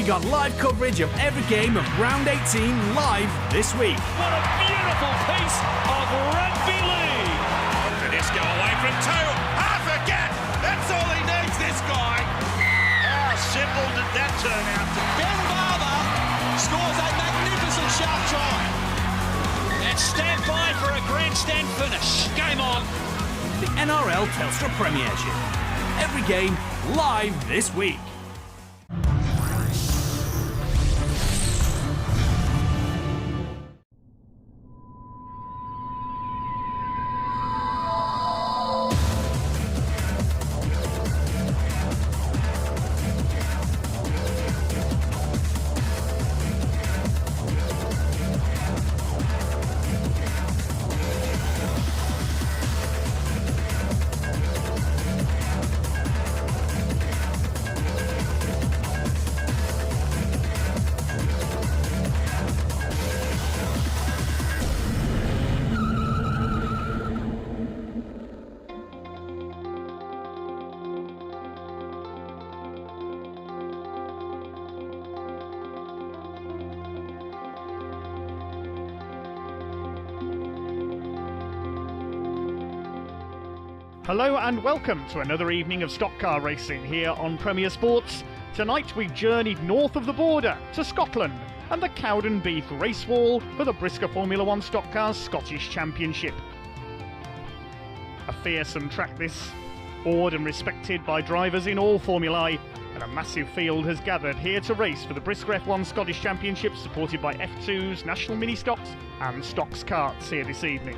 got live coverage of every game of Round 18 live this week. What a beautiful piece of rugby league! And this go away from two. Half again! That's all he needs, this guy! How simple did that turn out to be? Ben Barber scores a magnificent sharp try. And stand by for a grandstand finish. Game on. The NRL Telstra Premiership. Every game live this week. Hello and welcome to another evening of stock car racing here on Premier Sports. Tonight we've journeyed north of the border to Scotland and the Cowdie race wall for the Brisker Formula 1 Stock Cars Scottish Championship. A fearsome track this, awed and respected by drivers in all formulae, and a massive field has gathered here to race for the Brisker F1 Scottish Championship, supported by F2's National Mini Stocks and Stocks Karts here this evening.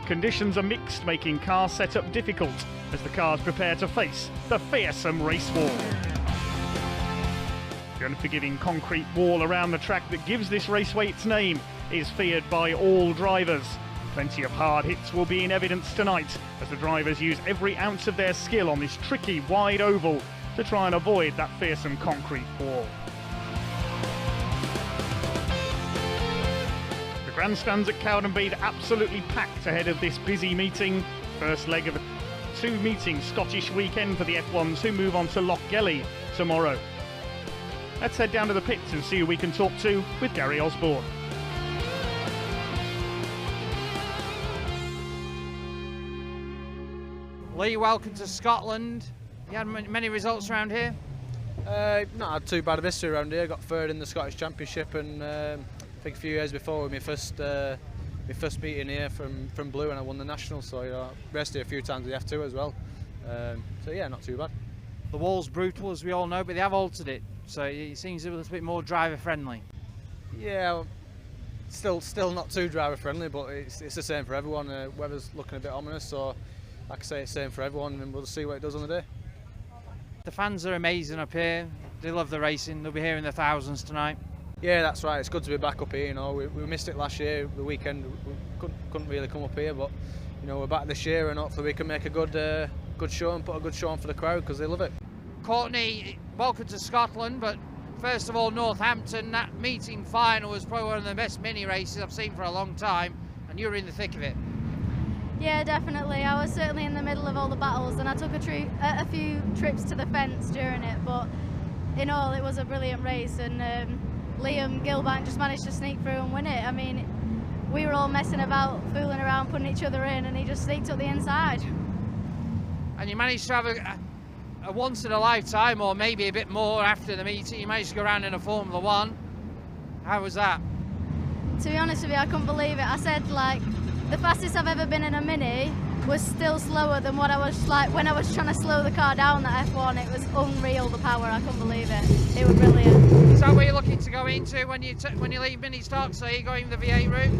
Conditions are mixed, making car setup difficult as the cars prepare to face the fearsome race wall. The unforgiving concrete wall around the track that gives this raceway its name is feared by all drivers. Plenty of hard hits will be in evidence tonight as the drivers use every ounce of their skill on this tricky wide oval to try and avoid that fearsome concrete wall. Grandstands at Cowdie are absolutely packed ahead of this busy meeting. First leg of a two-meeting Scottish weekend for the F1s who move on to Lochgelly tomorrow. Let's head down to the pits and see who we can talk to with Gary Osborne. Lee, welcome to Scotland. You had many results around here? Not had too bad of history around here. Got third in the Scottish Championship and I think a few years before with my first meeting here from Blue, and I won the National, so I raced here a few times with the F2 as well. So yeah, not too bad. The wall's brutal, as we all know, but they have altered it, so it seems a little bit more driver friendly. Yeah, still not too driver friendly, but it's the same for everyone. Weather's looking a bit ominous, so like I say, it's the same for everyone, and we'll see what it does on the day. The fans are amazing up here. They love the racing. They'll be here in the thousands tonight. Yeah, that's right. It's good to be back up here. You know, we missed it last year. The weekend we couldn't really come up here, but you know, we're back this year, and hopefully we can make a good show and put a good show on for the crowd because they love it. Courtney, welcome to Scotland, but first of all, Northampton. That meeting final was probably one of the best mini races I've seen for a long time, and you were in the thick of it. Yeah, definitely. I was certainly in the middle of all the battles, and I took a few trips to the fence during it, but in all, it was a brilliant race, and Liam Gilbank just managed to sneak through and win it. I mean, we were all messing about, fooling around, putting each other in, and he just sneaked up the inside. And you managed to have a once in a lifetime, or maybe a bit more after the meeting, you managed to go around in a Formula 1. How was that? To be honest with you, I couldn't believe it. I said, like, the fastest I've ever been in a Mini was still slower than what I was like when I was trying to slow the car down, that F1. It was unreal, the power. I couldn't believe it. It was brilliant. Is that what you're looking to go into when you leave mini stock? So you're going the V8 route?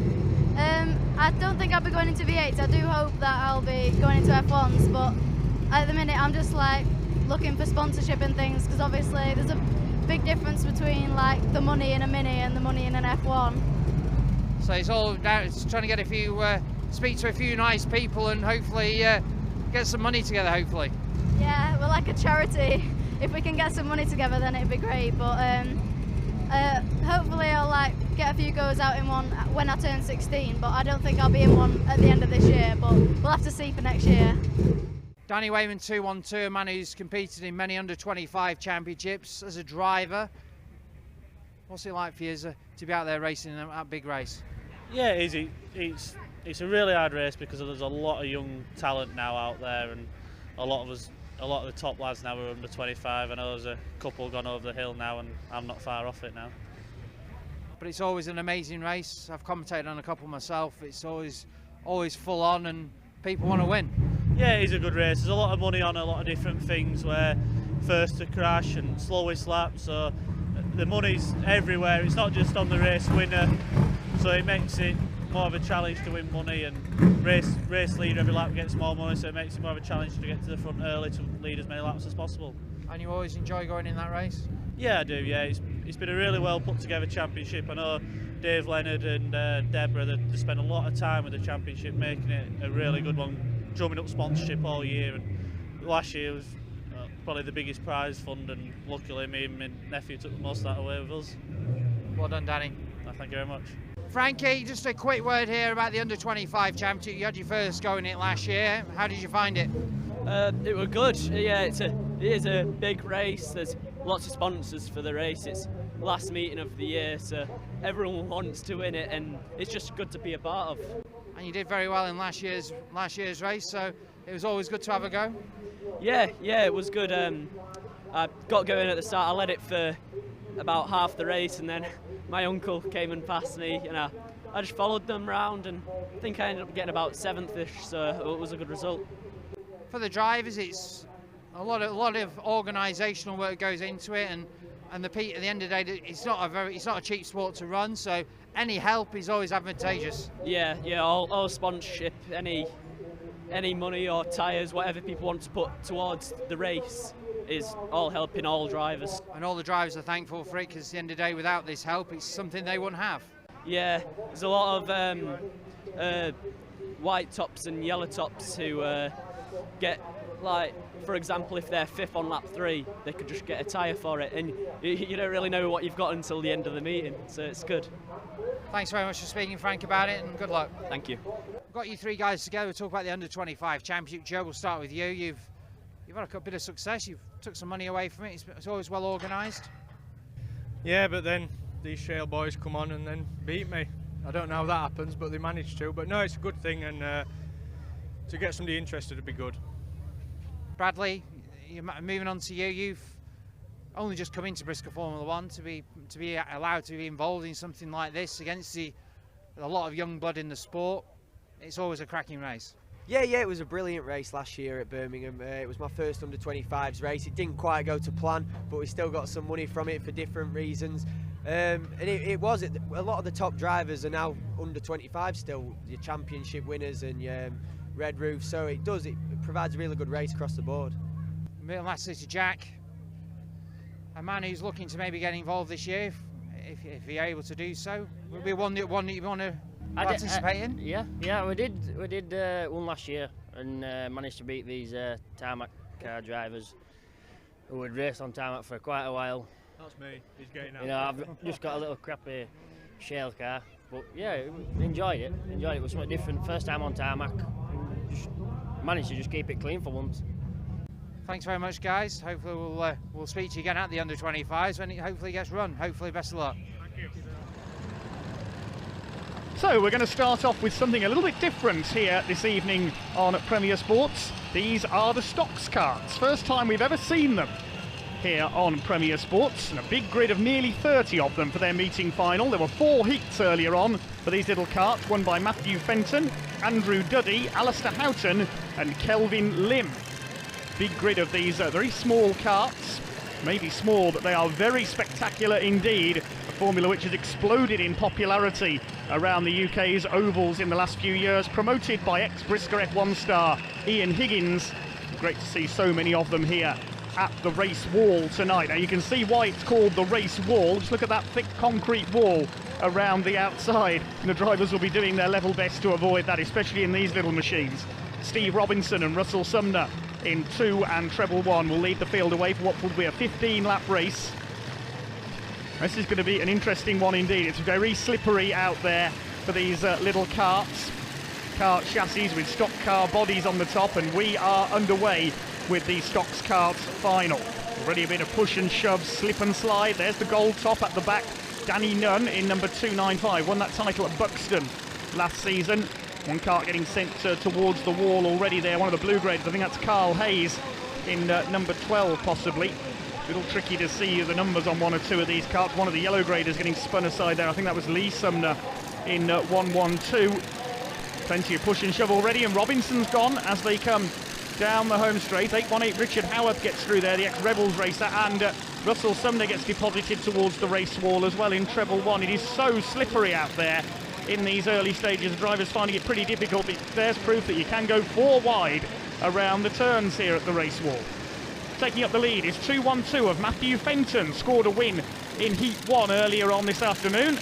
I don't think I'll be going into V8s. I do hope that I'll be going into F1s, but at the minute I'm just like looking for sponsorship and things, because obviously there's a big difference between like the money in a Mini and the money in an F1. So it's all down, it's trying to get speak to a few nice people and hopefully get some money together, hopefully. Yeah, we're like a charity. If we can get some money together, then it'd be great, but hopefully I'll like get a few goes out in one when I turn 16, but I don't think I'll be in one at the end of this year, but we'll have to see for next year. Danny Wayman 212, a man who's competed in many under-25 championships as a driver. What's it like for you to be out there racing in that big race? Yeah, it is. It's a really hard race because there's a lot of young talent now out there, and a lot of the top lads now are under 25. I know there's a couple gone over the hill now, and I'm not far off it now. But it's always an amazing race. I've commentated on a couple myself. It's always full on, and people want to win. Yeah, it is a good race. There's a lot of money on a lot of different things, where first to crash and slowest lap, so the money's everywhere. It's not just on the race winner, so it makes it more of a challenge to win money, and race leader every lap gets more money, so it makes it more of a challenge to get to the front early to lead as many laps as possible. And you always enjoy going in that race? Yeah, I do. Yeah, it's been a really well put together championship. I know Dave Leonard and Deborah, they spent a lot of time with the championship, making it a really good one, drumming up sponsorship all year. And last year was probably the biggest prize fund, and luckily me and my nephew took most of that away with us. Well done, Danny. Thank you very much. Frankie, just a quick word here about the under-25 championship. You had your first go in it last year. How did you find it? It was good. Yeah, it is a big race. There's lots of sponsors for the race. It's the last meeting of the year, so everyone wants to win it, and it's just good to be a part of. And you did very well in last year's race, so it was always good to have a go. Yeah, it was good. I got going at the start. I led it for about half the race, and then my uncle came and passed me, and I just followed them round, and I think I ended up getting about 7th-ish, so it was a good result. For the drivers, it's a lot of organisational work goes into it, and at the end of the day, it's not a cheap sport to run, so any help is always advantageous. Yeah, all sponsorship, any money or tyres, whatever people want to put towards the race is all helping all drivers. And all the drivers are thankful for it, because at the end of the day, without this help, it's something they wouldn't have. Yeah, there's a lot of white tops and yellow tops who get, like, for example, if they're 5th on lap 3, they could just get a tyre for it, and you don't really know what you've got until the end of the meeting, so it's good. Thanks very much for speaking, Frank, about it, and good luck. Thank you. We've got you three guys together to talk about the under-25 championship. Joe, we'll start with you. You've had a bit of success. You've took some money away from it. It's always well organised. Yeah, but then these Shale boys come on and then beat me. I don't know how that happens, but they managed to. But no, it's a good thing, and to get somebody interested would be good. Bradley, moving on to you. You've only just come into Bristol Formula 1 to be allowed to be involved in something like this against a lot of young blood in the sport. It's always a cracking race. Yeah, it was a brilliant race last year at Birmingham. It was my first under-25s race. It didn't quite go to plan, but we still got some money from it for different reasons. And it was, a lot of the top drivers are now under-25 still, your championship winners and Red Roof, so it provides a really good race across the board. Lastly to Jack, a man who's looking to maybe get involved this year, if you're able to do so. Would be one that you want to participate in? Yeah, we did one last year, and managed to beat these tarmac car drivers who had raced on tarmac for quite a while. That's me. He's getting out. You know, I've just got a little crappy shale car, but yeah, enjoyed it. It was something different. First time on tarmac, just managed to just keep it clean for once. Thanks very much, guys. Hopefully we'll speak to you again at the under-25s when it hopefully gets run. Hopefully, best of luck. Thank you. So we're going to start off with something a little bit different here this evening on Premier Sports. These are the stocks carts. First time we've ever seen them here on Premier Sports, and a big grid of nearly 30 of them for their meeting final. There were 4 heats earlier on for these little carts, won by Matthew Fenton, Andrew Duddy, Alistair Houghton and Kelvin Lim. Big grid of these very small carts, maybe small, but they are very spectacular indeed. A formula which has exploded in popularity around the UK's ovals in the last few years, promoted by ex-Brisker F1 star Ian Higgins. Great to see so many of them here at the race wall tonight. Now you can see why it's called the race wall. Just look at that thick concrete wall around the outside, and the drivers will be doing their level best to avoid that, especially in these little machines. Steve Robinson and Russell Sumner in 2 and treble 1 will lead the field away for what will be a 15-lap race. This is going to be an interesting one indeed. It's very slippery out there for these little carts. kart chassis with stock car bodies on the top, and we are underway with the stocks karts final. Already a bit of push and shove, slip and slide. There's the gold top at the back. Danny Nunn in number 295, won that title at Buxton last season. One kart getting sent towards the wall already there, one of the blue graders. I think that's Carl Hayes in number 12 possibly. A little tricky to see the numbers on one or two of these karts. One of the yellow graders getting spun aside there. I think that was Lee Sumner in 112. Plenty of push and shove already, and Robinson's gone as they come down the home straight. 818 Richard Howarth gets through there, the ex-Rebels racer, and Russell Sumner gets deposited towards the race wall as well in treble one. It is so slippery out there in these early stages. The driver's finding it pretty difficult, but there's proof that you can go 4 wide around the turns here at the race wall. Taking up the lead is 212 of Matthew Fenton, scored a win in Heat 1 earlier on this afternoon.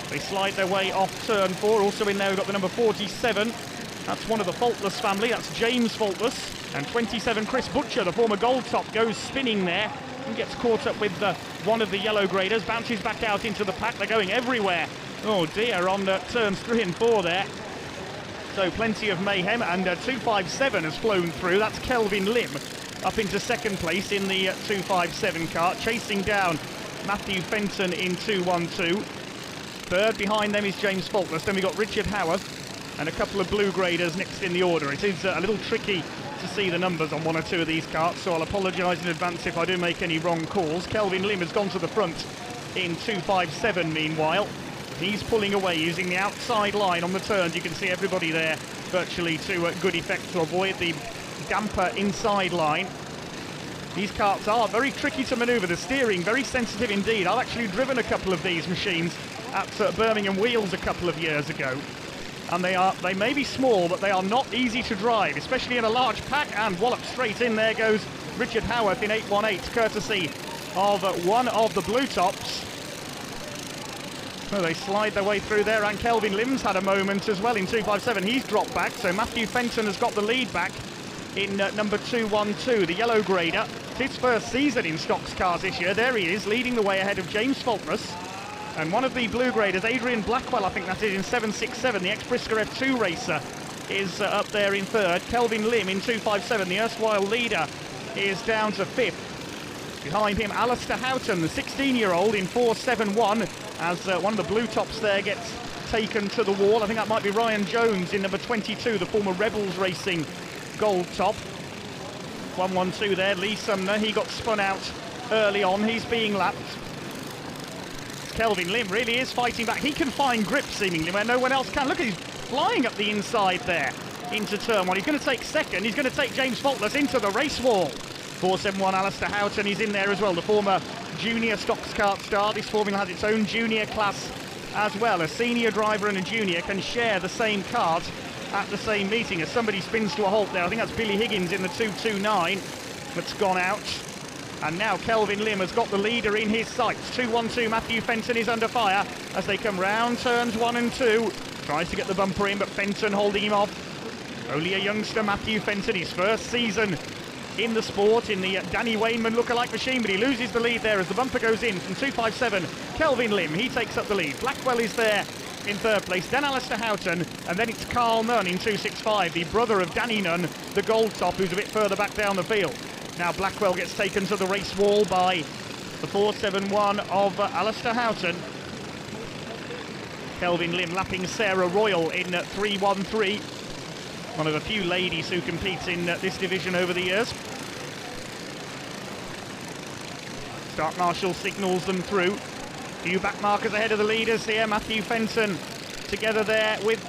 They slide their way off turn 4. Also in there we've got the number 47. That's one of the Faultless family, that's James Faultless. And 27, Chris Butcher, the former gold top, goes spinning there and gets caught up with one of the yellow graders, bounces back out into the pack. They're going everywhere. Oh dear, on turns 3 and 4 there. So plenty of mayhem, and 257 has flown through. That's Kelvin Lim up into second place in the 257 kart, chasing down Matthew Fenton in 212. Third behind them is James Faultless. Then we've got Richard Howarth and a couple of blue graders next in the order. It is a little tricky to see the numbers on one or two of these karts, so I'll apologise in advance if I do make any wrong calls. Kelvin Lim has gone to the front in 257 meanwhile. He's pulling away using the outside line on the turns. You can see everybody there virtually to good effect to avoid the damper inside line. These karts are very tricky to manoeuvre, the steering very sensitive indeed. I've actually driven a couple of these machines at Birmingham Wheels a couple of years ago, and they may be small, but they are not easy to drive, especially in a large pack. And wallop straight in, there goes Richard Howarth in 818, courtesy of one of the blue tops. Well, they slide their way through there, and Kelvin Lim's had a moment as well in 257. He's dropped back, so Matthew Fenton has got the lead back in number 212, the yellow grader. It's his first season in stocks cars this year. There he is, leading the way ahead of James Faultless. And one of the blue graders, Adrian Blackwell, I think that is, in 767, the ex-Brisker F2 racer, is up there in third. Kelvin Lim in 257, the erstwhile leader, is down to fifth. Behind him, Alistair Houghton, the 16-year-old, in 471, as one of the blue tops there gets taken to the wall. I think that might be Ryan Jones in number 22, the former Rebels Racing gold top. 112 there, Lee Sumner, he got spun out early on, he's being lapped. Kelvin Lim really is fighting back. He can find grip seemingly where no one else can. Look, he's flying up the inside there into turn 1. He's going to take second. He's going to take James Faultless into the race wall. 471 Alistair Houghton is in there as well, the former junior stocks kart star. This formula has its own junior class as well. A senior driver and a junior can share the same kart at the same meeting. As somebody spins to a halt there, I think that's Billy Higgins in the 229 that's gone out. And now Kelvin Lim has got the leader in his sights. 212, Matthew Fenton is under fire as they come round turns 1 and 2. Tries to get the bumper in, but Fenton holding him off. Only a youngster, Matthew Fenton, his first season in the sport in the Danny Wayneman lookalike machine, but he loses the lead there as the bumper goes in from 257. Kelvin Lim, he takes up the lead. Blackwell is there in third place, then Alistair Houghton, and then it's Carl Nunn in 265, the brother of Danny Nunn, the gold top, who's a bit further back down the field. Now Blackwell gets taken to the race wall by the 471 of Alistair Houghton. Kelvin Lim lapping Sarah Royal in 313. One of a few ladies who compete in this division over the years. Start Marshall signals them through. Few back markers ahead of the leaders here. Matthew Fenton together there with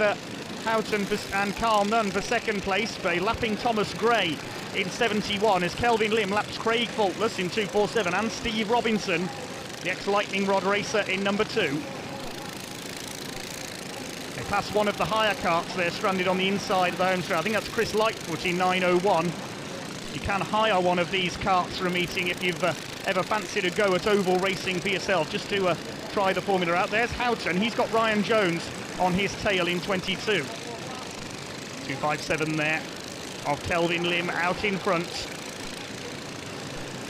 Houghton and Carl Nunn for second place. But lapping Thomas Gray in 71 as Kelvin Lim laps Craig Faultless in 247 and Steve Robinson, the ex-Lightning Rod racer, in number 2. They pass one of the higher karts there, stranded on the inside of the home straight. I think that's Chris Lightfoot in 901. You can hire one of these karts for a meeting if you've ever fancied a go at oval racing for yourself, just to try the formula out. There's Houghton, he's got Ryan Jones on his tail in 22. 257 there of Kelvin Lim out in front.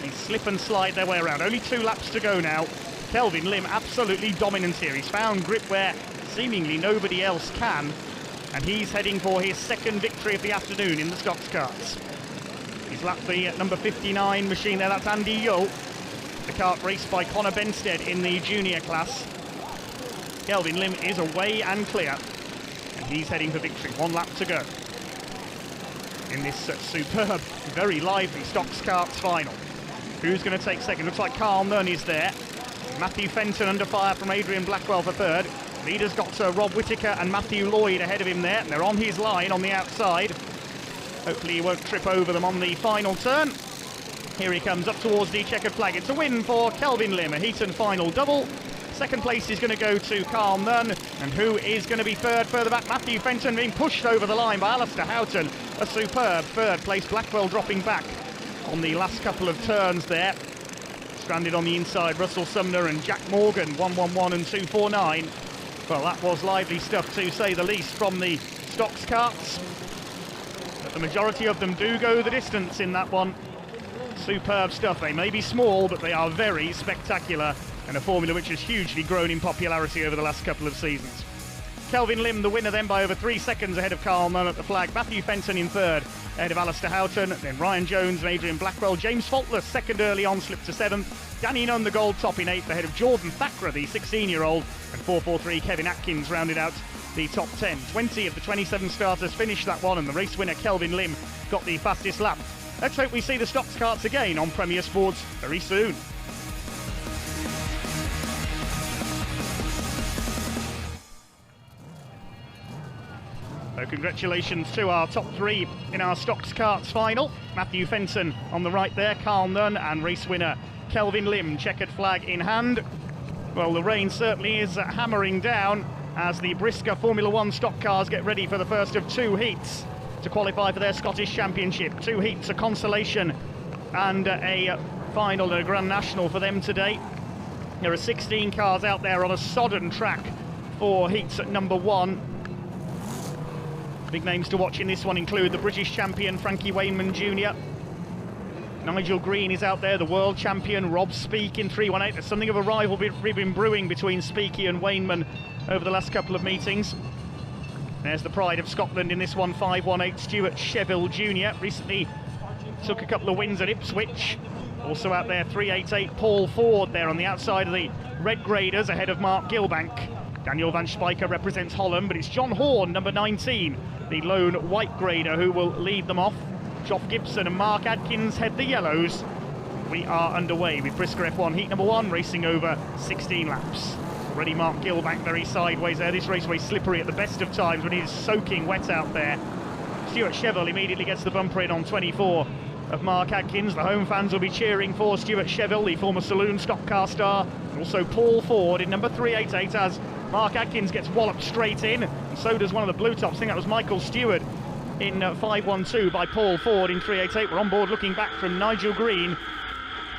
They slip and slide their way around. Only 2 laps to go now. Kelvin Lim absolutely dominant here. He's found grip where seemingly nobody else can. and he's heading for his second victory of the afternoon in the stocks carts. He's lapped the number 59 machine there, that's Andy Yull. The kart raced by Connor Benstead in the junior class. Kelvin Lim is away and clear, and he's heading for victory. 1 lap to go in this superb, very lively stocks carts final. Who's going to take second? Looks like Carl Nunn is there. Matthew Fenton under fire from Adrian Blackwell for third. Leader's got Rob Whittaker and Matthew Lloyd ahead of him there. They're on his line on the outside. Hopefully he won't trip over them on the final turn. Here he comes up towards the checkered flag. It's a win for Kelvin Lim, a Heaton final double. Second place is going to go to Carl Nunn, and who is going to be third further back? Matthew Fenton being pushed over the line by Alistair Houghton. A superb third place. Blackwell dropping back on the last couple of turns there. Stranded on the inside, Russell Sumner and Jack Morgan, 111 and 249. Well, that was lively stuff to say the least from the stocks carts. But the majority of them do go the distance in that one. Superb stuff. They may be small, but they are very spectacular, and a formula which has hugely grown in popularity over the last couple of seasons. Kelvin Lim, the winner then by over 3 seconds ahead of Carl Nunn at the flag. Matthew Fenton in third, ahead of Alistair Houghton. Then Ryan Jones and Adrian Blackwell. James Faultless second early on, slipped to 7th. Danny Nunn, the gold top in 8th, ahead of Jordan Thackra, the 16-year-old. And 4.43 Kevin Atkins rounded out the top 10. 20 of the 27 starters finished that one, and the race winner Kelvin Lim got the fastest lap. Let's hope we see the stocks carts again on Premier Sports very soon. So congratulations to our top 3 in our stocks carts final. Matthew Fenton on the right there, Carl Nunn, and race winner Kelvin Lim, checkered flag in hand. Well, the rain certainly is hammering down as the Brisker Formula 1 stock cars get ready for the first of 2 heats to qualify for their Scottish Championship. 2 heats, a consolation and a final and a Grand National for them today. There are 16 cars out there on a sodden track for heats at number 1. Big names to watch in this one include the British champion Frankie Wainman Jr. Nigel Green is out there, the world champion Rob Speake in 318. There's something of a rivalry been brewing between Speakey and Wainman over the last couple of meetings. There's the pride of Scotland in this one, 518 Stuart Sheville Jr. Recently took a couple of wins at Ipswich. Also out there, 388 Paul Ford there on the outside of the red graders ahead of Mark Gilbank. Daniel Van Spijker represents Holland, but it's John Horn, number 19, the lone white grader, who will lead them off. Geoff Gibson and Mark Adkins head the yellows. We are underway with Brisker F1 heat number 1, racing over 16 laps. Already Mark Gilbank very sideways there. This raceway slippery at the best of times when it is soaking wet out there. Stuart Sheville immediately gets the bumper in on 24 of Mark Adkins. The home fans will be cheering for Stuart Sheville, the former saloon stock car star. Also Paul Ford in number 388 as Mark Adkins gets walloped straight in, and so does one of the blue tops. I think that was Michael Stewart in 512 by Paul Ford in 388. We're on board looking back from Nigel Green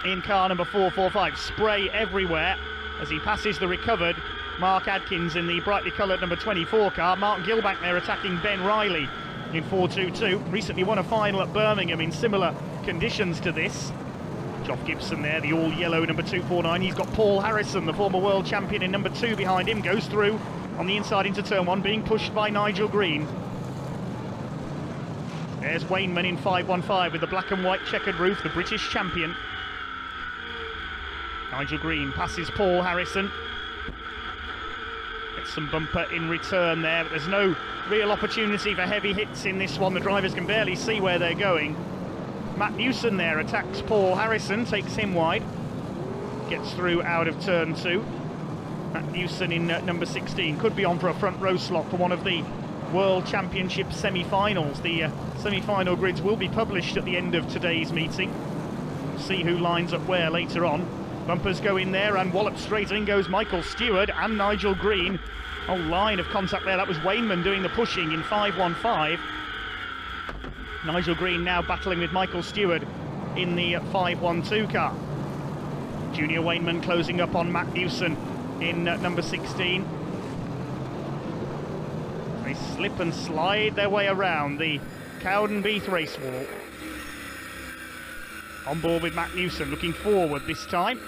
in car number 445. Spray everywhere as he passes the recovered Mark Adkins in the brightly coloured number 24 car. Mark Gilbank there attacking Ben Riley in 422. Recently won a final at Birmingham in similar conditions to this. Geoff Gibson there, the all-yellow number 249. He's got Paul Harrison, the former world champion, in number 2 behind him. Goes through on the inside into turn 1, being pushed by Nigel Green. There's Wainman in 515 with the black and white checkered roof, the British champion. Nigel Green passes Paul Harrison. Gets some bumper in return there, but there's no real opportunity for heavy hits in this one. The drivers can barely see where they're going. Matt Newson there attacks Paul Harrison, takes him wide. Gets through out of turn 2. Matt Newson in number 16 could be on for a front row slot for one of the World Championship semi-finals. The semi-final grids will be published at the end of today's meeting. We'll see who lines up where later on. Bumpers go in there and wallop straight in goes Michael Stewart and Nigel Green. Oh, line of contact there. That was Wainman doing the pushing in 515. Nigel Green now battling with Michael Stewart in the 512 car. Junior Wainman closing up on Matt Newson in number 16. They slip and slide their way around the Cowdenbeath race wall. On board with Matt Newson, looking forward this time.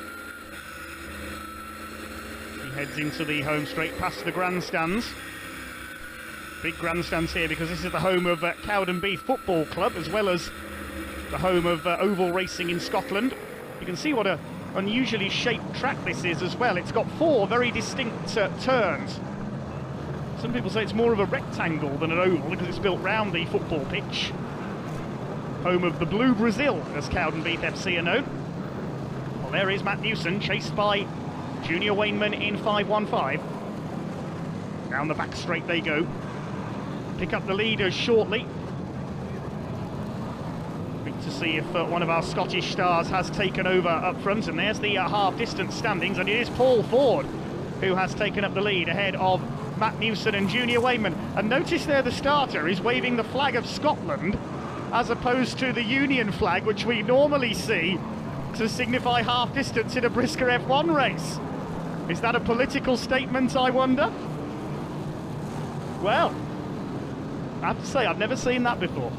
He heads into the home straight past the grandstands. Big grandstands here because this is the home of Cowdenbeath Football Club, as well as the home of oval racing in Scotland. You can see what a unusually shaped track this is as well. It's got 4 very distinct turns. Some people say it's more of a rectangle than an oval because it's built round the football pitch. Home of the Blue Brazil, as Cowdenbeath FC are known. Well, there is Matt Newson, chased by Junior Wainman in 515. Down the back straight they go. Pick up the leaders shortly. Wait to see if one of our Scottish stars has taken over up front. And there's the half-distance standings, and it is Paul Ford who has taken up the lead ahead of Matt Newson and Junior Wainman. And notice there the starter is waving the flag of Scotland as opposed to the Union flag, which we normally see to signify half-distance in a Brisker F1 race. Is that a political statement, I wonder? Well, I have to say, I've never seen that before.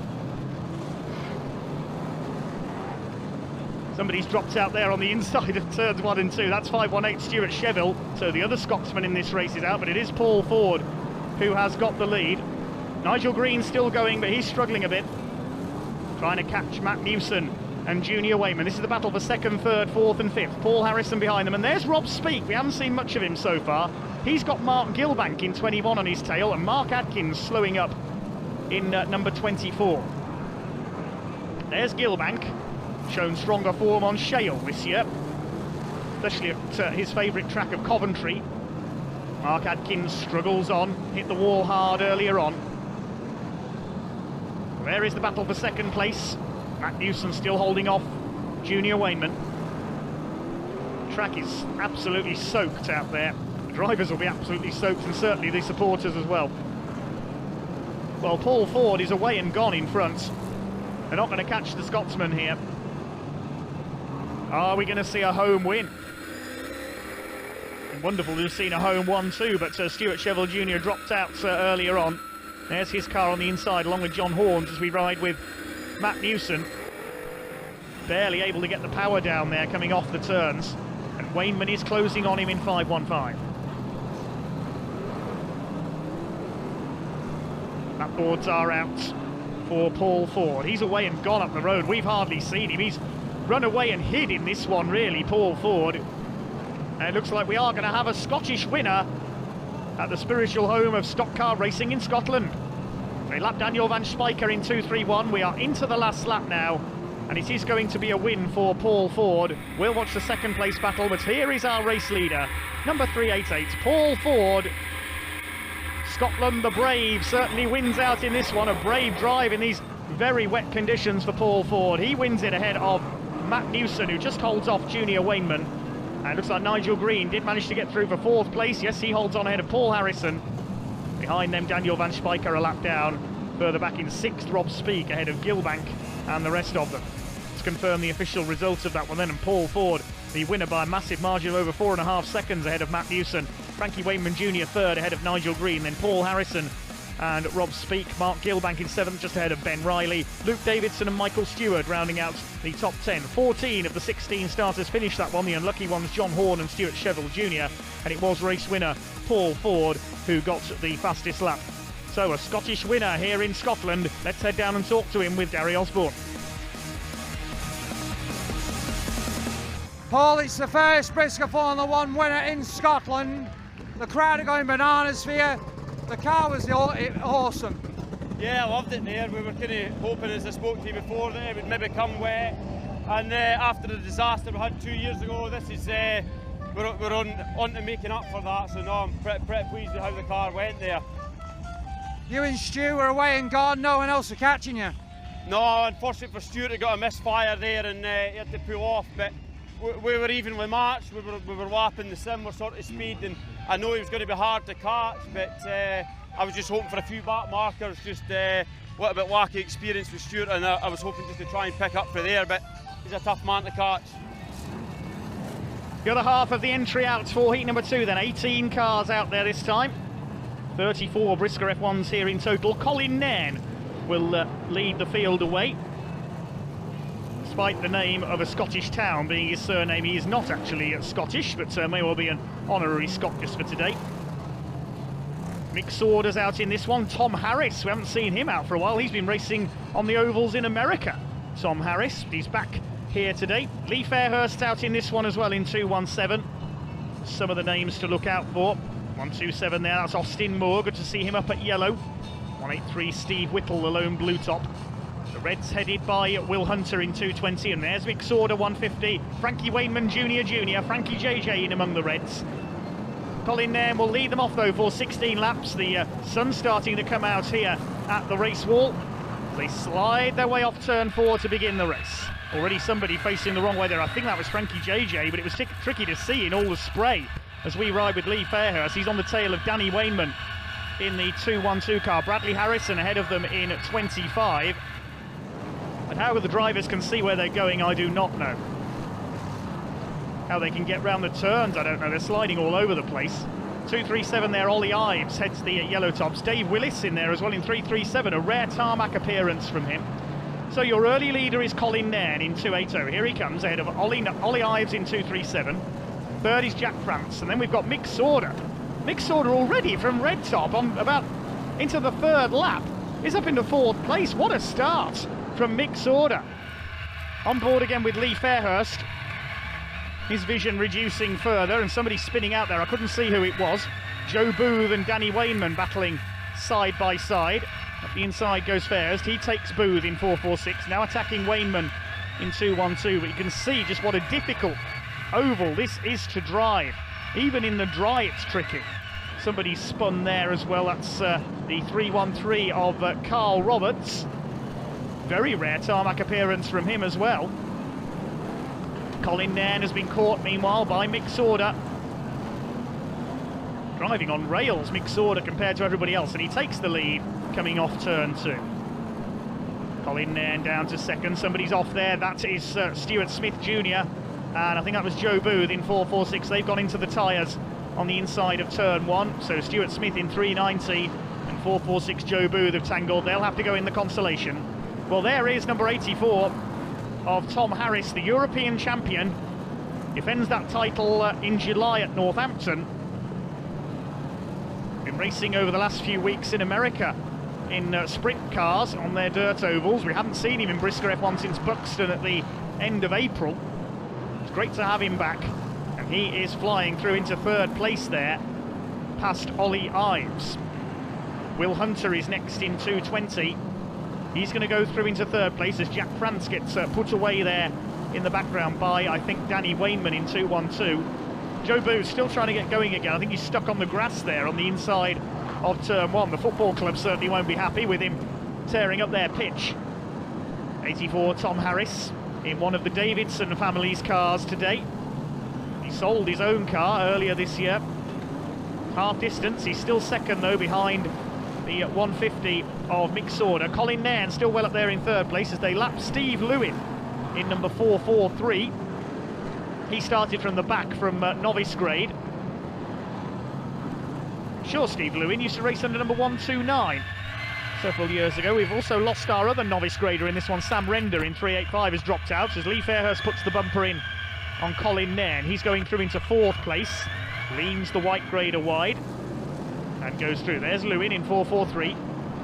Somebody's dropped out there on the inside of turns 1 and 2. That's 518 Stuart Sheville. So the other Scotsman in this race is out, but it is Paul Ford who has got the lead. Nigel Green still going, but he's struggling a bit. Trying to catch Matt Newson and Junior Wainman. This is the battle for 2nd, 3rd, 4th and 5th. Paul Harrison behind them, and there's Rob Speak. We haven't seen much of him so far. He's got Mark Gilbank in 21 on his tail, and Mark Adkins slowing up in number 24. There's Gilbank, shown stronger form on shale this year, especially at his favourite track of Coventry. Mark Adkins struggles on, hit the wall hard earlier on. There is the battle for 2nd place. Matt Newson still holding off Junior Wainman. The track is absolutely soaked out there. The drivers will be absolutely soaked, and certainly the supporters as well. Well, Paul Ford is away and gone in front. They're not going to catch the Scotsman here. Are we going to see a home win? Wonderful to have seen a home 1-2, but Stuart Sheville Jr. dropped out earlier on. There's his car on the inside along with John Horns as we ride with Matt Newson. Barely able to get the power down there coming off the turns. And Wainman is closing on him in 515. That boards are out for Paul Ford. He's away and gone up the road. We've hardly seen him. He's run away and hid in this one, really, Paul Ford. And it looks like we are going to have a Scottish winner at the spiritual home of stock car racing in Scotland. They lap Daniel van Spijker in 2.31. We are into the last lap now, and it is going to be a win for Paul Ford. We'll watch the 2nd place battle, but here is our race leader, number 388, Paul Ford. Scotland, the brave, certainly wins out in this one. A brave drive in these very wet conditions for Paul Ford. He wins it ahead of Matt Newson, who just holds off Junior Wainman. And it looks like Nigel Green did manage to get through for 4th place. Yes, he holds on ahead of Paul Harrison. Behind them, Daniel van Spijker a lap down. Further back in 6th, Rob Speak ahead of Gilbank and the rest of them. Let's confirm the official results of that one then. And Paul Ford, the winner by a massive margin of over 4.5 seconds ahead of Matt Newson. Frankie Wainman Jr. 3rd ahead of Nigel Green. Then Paul Harrison and Rob Speak. Mark Gilbank in 7th, just ahead of Ben Riley. Luke Davidson and Michael Stewart rounding out the top 10. 14 of the 16 starters finished that one. The unlucky ones, John Horn and Stuart Sheville Jr. And it was race winner Paul Ford who got the fastest lap. So a Scottish winner here in Scotland. Let's head down and talk to him with Gary Osborne. Paul, it's the first Brisker Formula 1 winner in Scotland. The crowd are going bananas for you. The car was awesome. Yeah, I loved it there. We were kind of hoping, as I spoke to you before, that it would maybe come wet. And after the disaster we had 2 years ago, this is we're on to making up for that. So no, I'm pretty pleased with how the car went there. You and Stu were away and gone. No one else was catching you. No, unfortunately for Stuart, he got a misfire there and he had to pull off. But we were evenly matched. We were lapping the similar sort of speed, and I know he was going to be hard to catch, but I was just hoping for a few back markers, just a little bit wacky experience with Stuart, and I was hoping just to try and pick up for there, but he's a tough man to catch. The other half of the entry out for heat number 2 then. 18 cars out there this time. 34 Brisker F1s here in total. Colin Nairn will lead the field away. Despite the name of a Scottish town being his surname, he is not actually Scottish, but may well be an honorary Scot just for today. Mick Saunders out in this one. Tom Harris, we haven't seen him out for a while. He's been racing on the ovals in America. Tom Harris, he's back here today. Lee Fairhurst out in this one as well in 217. Some of the names to look out for. 127 there, that's Austin Moore. Good to see him up at yellow. 183 Steve Whittle, the lone blue top. The Reds headed by Will Hunter in 220, and there's Mick Saunders 150. Frankie Wainman Jr. Frankie JJ in among the Reds. Colin Nairn will lead them off though for 16 laps. The sun's starting to come out here at the race wall. They slide their way off turn 4 to begin the race. Already somebody facing the wrong way there. I think that was Frankie JJ, but it was tricky to see in all the spray as we ride with Lee Fairhurst. He's on the tail of Danny Wainman in the 212 car. Bradley Harrison ahead of them in 25. And how the drivers can see where they're going, I do not know. How they can get round the turns, I don't know. They're sliding all over the place. 237 there, Ollie Ives heads the yellow tops. Dave Willis in there as well in 337, a rare tarmac appearance from him. So your early leader is Colin Nairn in 280. Here he comes ahead of Ollie Ives in 237. Third is Jack France, and then we've got Mick Saunders. Mick Saunders already from red top on about into the third lap. He's up into 4th place. What a start from Mick Saunders. On board again with Lee Fairhurst. His vision reducing further, and somebody spinning out there. I couldn't see who it was. Joe Booth and Danny Wainman battling side by side. Up the inside goes Fairhurst. He takes Booth in 446. Now attacking Wainman in 212. But you can see just what a difficult oval this is to drive. Even in the dry, it's tricky. Somebody spun there as well. That's the 313 of Carl Roberts. Very rare tarmac appearance from him as well. Colin Nairn has been caught meanwhile by Mick Saunders. Driving on rails, Mick Saunders, compared to everybody else, and he takes the lead coming off turn 2. Colin Nairn down to second. Somebody's off there. That is Stuart Smith Jr. And I think that was Joe Booth in 446. They've gone into the tyres on the inside of turn 1. So Stuart Smith in 390 and 446 Joe Booth have tangled. They'll have to go in the consolation. Well, there is number 84 of Tom Harris, the European champion. Defends that title in July at Northampton. Been racing over the last few weeks in America in sprint cars on their dirt ovals. We haven't seen him in Brisker F1 since Buxton at the end of April. It's great to have him back, and he is flying through into 3rd place there, past Ollie Ives. Will Hunter is next in 220. He's going to go through into 3rd place as Jack France gets put away there in the background by, I think, Danny Wainman in 212. Joe Booth still trying to get going again. I think he's stuck on the grass there on the inside of turn 1. The football club certainly won't be happy with him tearing up their pitch. 84 Tom Harris in one of the Davidson family's cars today. He sold his own car earlier this year. Half distance, he's still second though behind the 150 of Mick Saunders. Colin Nairn still well up there in 3rd place as they lap Steve Lewin in number 443. He started from the back from novice grade. Sure, Steve Lewin used to race under number 129 several years ago. We've also lost our other novice grader in this one. Sam Render in 385 has dropped out as Lee Fairhurst puts the bumper in on Colin Nairn. He's going through into 4th place, leans the white grader wide and goes through. There's Lewin in 443,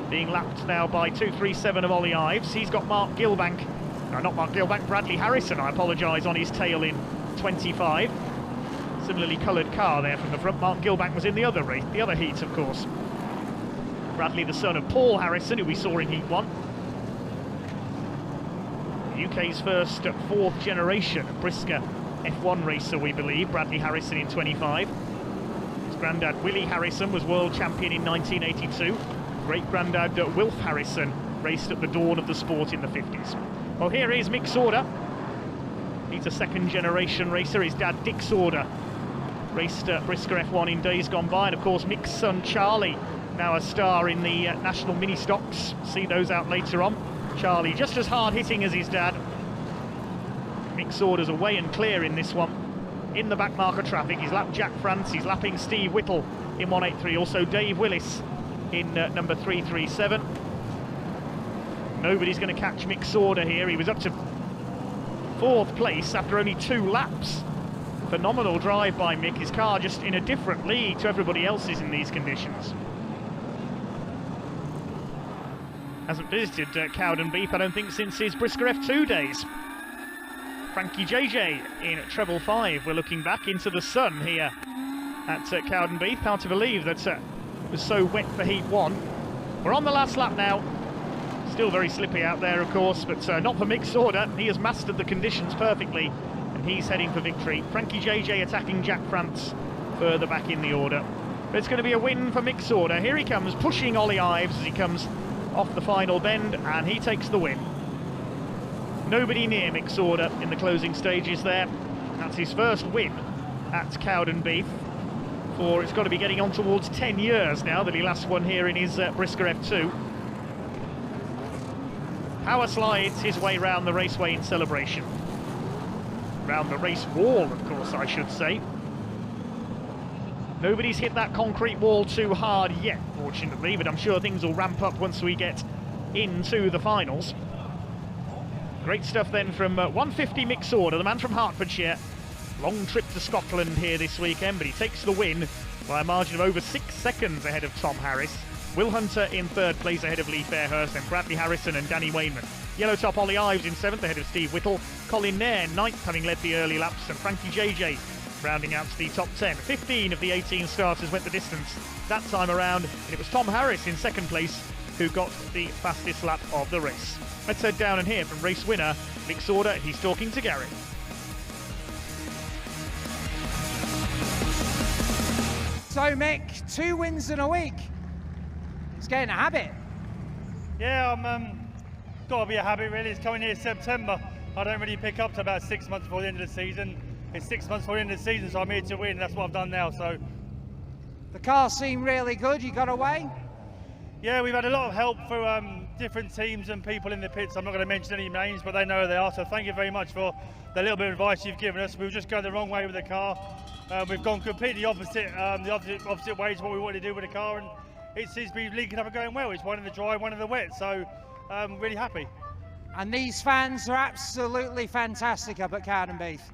being lapped now by 237 of Ollie Ives. He's got Mark Gilbank, no, not Mark Gilbank, Bradley Harrison, I apologise, on his tail in 25. Similarly coloured car there from the front. Mark Gilbank was in the other race, the other heat, of course. Bradley, the son of Paul Harrison, who we saw in Heat 1. UK's first 4th generation Brisker F1 racer, we believe. Bradley Harrison in 25. Grandad Willie Harrison was world champion in 1982. Great-granddad Wilf Harrison raced at the dawn of the sport in the 50s. Well, here is Mick Saunders. He's a 2nd generation racer. His dad, Dick Saunders, raced Brisker F1 in days gone by. And of course, Mick's son, Charlie, now a star in the national mini stocks. See those out later on. Charlie, just as hard-hitting as his dad. Mick Saunders away and clear in this one. In the back marker traffic, he's lapped Jack France, he's lapping Steve Whittle in 183, also Dave Willis in number 337. Nobody's going to catch Mick Saunders here. He was up to 4th place after only 2 laps. Phenomenal drive by Mick. His car just in a different league to everybody else's in these conditions. Hasn't visited Cowden Beath, I don't think, since his Brisker F2 days. Frankie JJ in treble 5. We're looking back into the sun here at Cowden Beath. Hard to believe that it was so wet for Heat 1. We're on the last lap now. Still very slippy out there, of course, but not for Mick Sauder. He has mastered the conditions perfectly, and he's heading for victory. Frankie JJ attacking Jack France further back in the order. But it's going to be a win for Mick Sauder. Here he comes, pushing Ollie Ives as he comes off the final bend, and he takes the win. Nobody near Mick Sauder in the closing stages there. That's his first win at Cowden Beath. For it's got to be getting on towards 10 years now that he last won here in his Brisker F2. Power slides his way round the raceway in celebration. Round the race wall, of course, I should say. Nobody's hit that concrete wall too hard yet, fortunately, but I'm sure things will ramp up once we get into the finals. Great stuff then from 150 Mick Sauder, the man from Hertfordshire. Long trip to Scotland here this weekend, but he takes the win by a margin of over 6 seconds ahead of Tom Harris. Will Hunter in third place ahead of Lee Fairhurst, and Bradley Harrison and Danny Wainman. Yellow top Ollie Ives in 7th ahead of Steve Whittle. Colin Nairn 9th, having led the early laps, and Frankie JJ rounding out to the top 10. 15 of the 18 starters went the distance that time around, and it was Tom Harris in 2nd place who got the fastest lap of the race. Let's head down and hear from race winner Mick Sauder. He's talking to Gary. So Mick, 2 wins in a week. It's getting a habit. Yeah, got to be a habit really. It's coming here September. I don't really pick up to about 6 months before the end of the season. It's 6 months before the end of the season, so I'm here to win. That's what I've done now. So the car seemed really good. You got away? Yeah, we've had a lot of help from different teams and people in the pits. I'm not going to mention any names, but they know who they are. So thank you very much for the little bit of advice you've given us. We were just going the wrong way with the car. We've gone completely opposite, the opposite way to what we wanted to do with the car, and it seems to be linking up and going well. It's one in the dry, one in the wet, so I'm really happy. And these fans are absolutely fantastic up at Cowden Beath.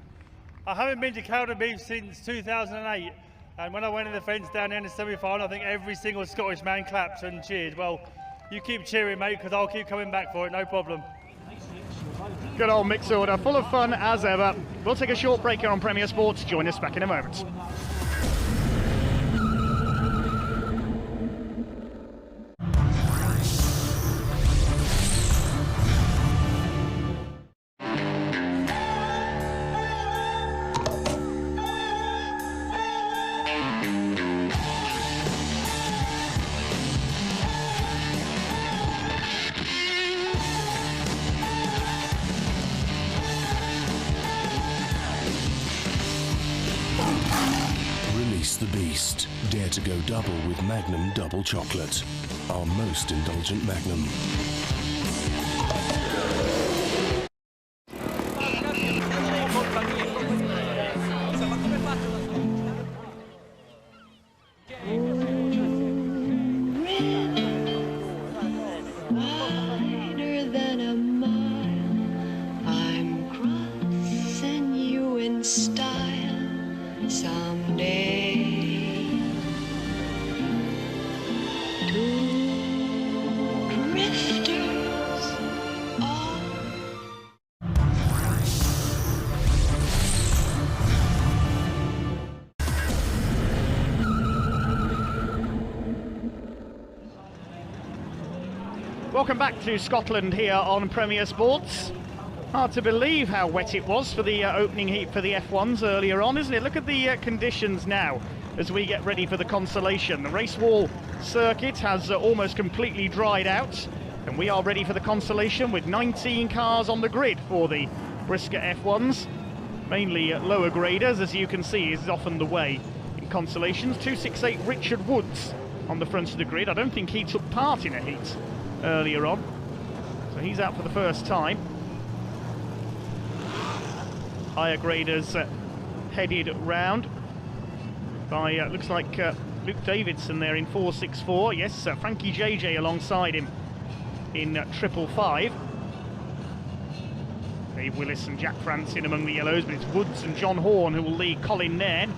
I haven't been to Cowden Beath since 2008, and when I went in the fence down there in the semi-final, I think every single Scottish man clapped and cheered. Well, you keep cheering, mate, because I'll keep coming back for it, no problem. Good old Mick Sauder, full of fun as ever. We'll take a short break here on Premier Sports. Join us back in a moment. The beast. Dare to go double with Magnum Double Chocolate. Our most indulgent Magnum. Wider than a mile, I'm crossing you in style someday. Welcome back to Scotland here on Premier Sports. Hard to believe how wet it was for the opening heat for the F1s earlier on, isn't it? Look at the conditions now as we get ready for the consolation. The race wall circuit has almost completely dried out, and we are ready for the consolation with 19 cars on the grid for the Brisker F1s. Mainly lower graders, as you can see, is often the way in consolations. 268 Richard Woods on the front of the grid. I don't think he took part in a heat earlier on, so he's out for the first time. Higher graders headed round by looks like Luke Davidson there in 464. Yes, Frankie JJ alongside him in 555. Dave Willis and Jack France in among the yellows, but it's Woods and John Horn who will lead Colin Nairn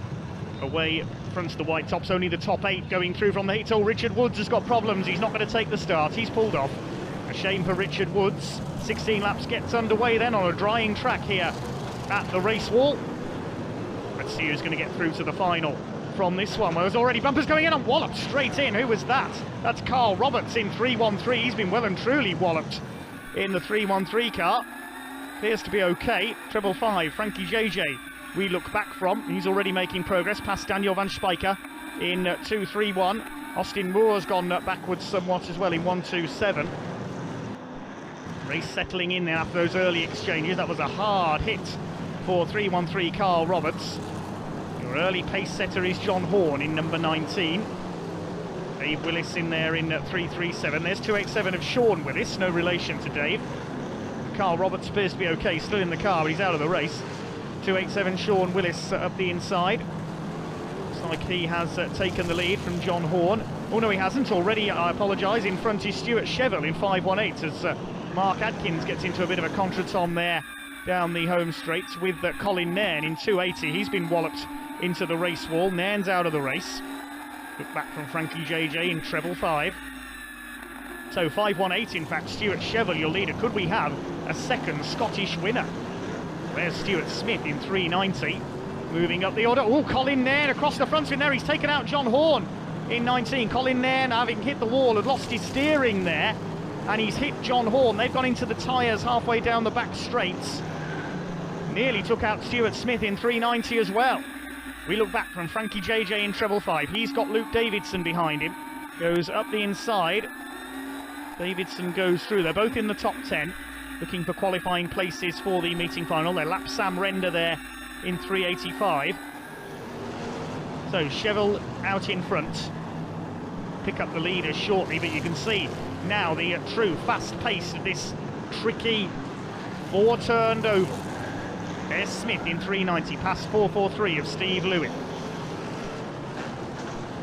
away front of the white tops. Only the top 8 going through from the heat. Oh, Richard Woods has got problems. He's not going to take the start. He's pulled off. A shame for Richard Woods. 16 laps gets underway then on a drying track here at the race wall. Let's see who's going to get through to the final from this one. Well, there's already bumpers going in and walloped straight in. Who was that? That's Carl Roberts in 313. He's been well and truly walloped in the 313 car. Appears to be okay. 555, Frankie JJ, we look back from. He's already making progress past Daniel van Spijker in 231. Austin Moore's gone backwards somewhat as well in 127. Race settling in after those early exchanges. That was a hard hit for 313 Carl Roberts. Your early pace setter is John Horn in number 19. Dave Willis in there in 337. There's 287 of Sean Willis, no relation to Dave. Carl Roberts appears to be okay, still in the car, but he's out of the race. 287 Sean Willis up the inside. Looks like he has taken the lead from John Horn. Oh no, he hasn't already, I apologise. In front is Stuart Cheville in 518 as Mark Adkins gets into a bit of a contretemps there down the home straight with Colin Nairn in 280. He's been walloped into the race wall. Nairn's out of the race. Look back from Frankie JJ in treble 5. So 518, in fact, Stuart Cheville, your leader. Could we have a second Scottish winner? There's Stuart Smith in 390. Moving up the order. Oh, Colin Nairn across the front in there. He's taken out John Horn in 19. Colin Nairn, having hit the wall, had lost his steering there. And he's hit John Horn. They've gone into the tyres halfway down the back straights. Nearly took out Stuart Smith in 390 as well. We look back from Frankie JJ in treble 5. He's got Luke Davidson behind him. Goes up the inside. Davidson goes through. They're both in the top 10, looking for qualifying places for the meeting final. They lap Sam Render there in 385. So Cheville out in front. Pick up the leader shortly, but you can see now the true fast pace of this tricky four-turned oval. There's Smith in 390, past 443 of Steve Lewin.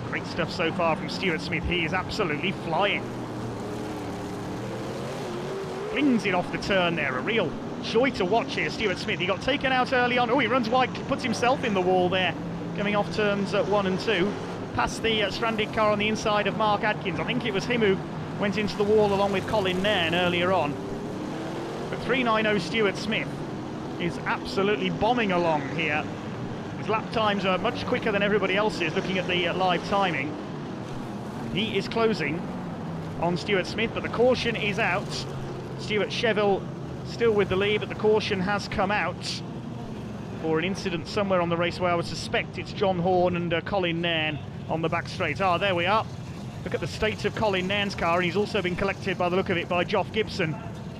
Great stuff so far from Stuart Smith. He is absolutely flying. Flings it off the turn there, a real joy to watch here. Stuart Smith, he got taken out early on. Oh, he runs wide, puts himself in the wall there, coming off turns 1 and 2. Past the stranded car on the inside of Mark Adkins. I think it was him who went into the wall along with Colin Nairn earlier on. But 390 Stuart Smith is absolutely bombing along here. His lap times are much quicker than everybody else's, looking at the live timing. He is closing on Stuart Smith, but the caution is out. Stuart Cheville still with the lead, but the caution has come out for an incident somewhere on the raceway. I would suspect it's John Horn and Colin Nairn on the back straight. Ah, there we are. Look at the state of Colin Nairn's car, and he's also been collected by the look of it by Geoff Gibson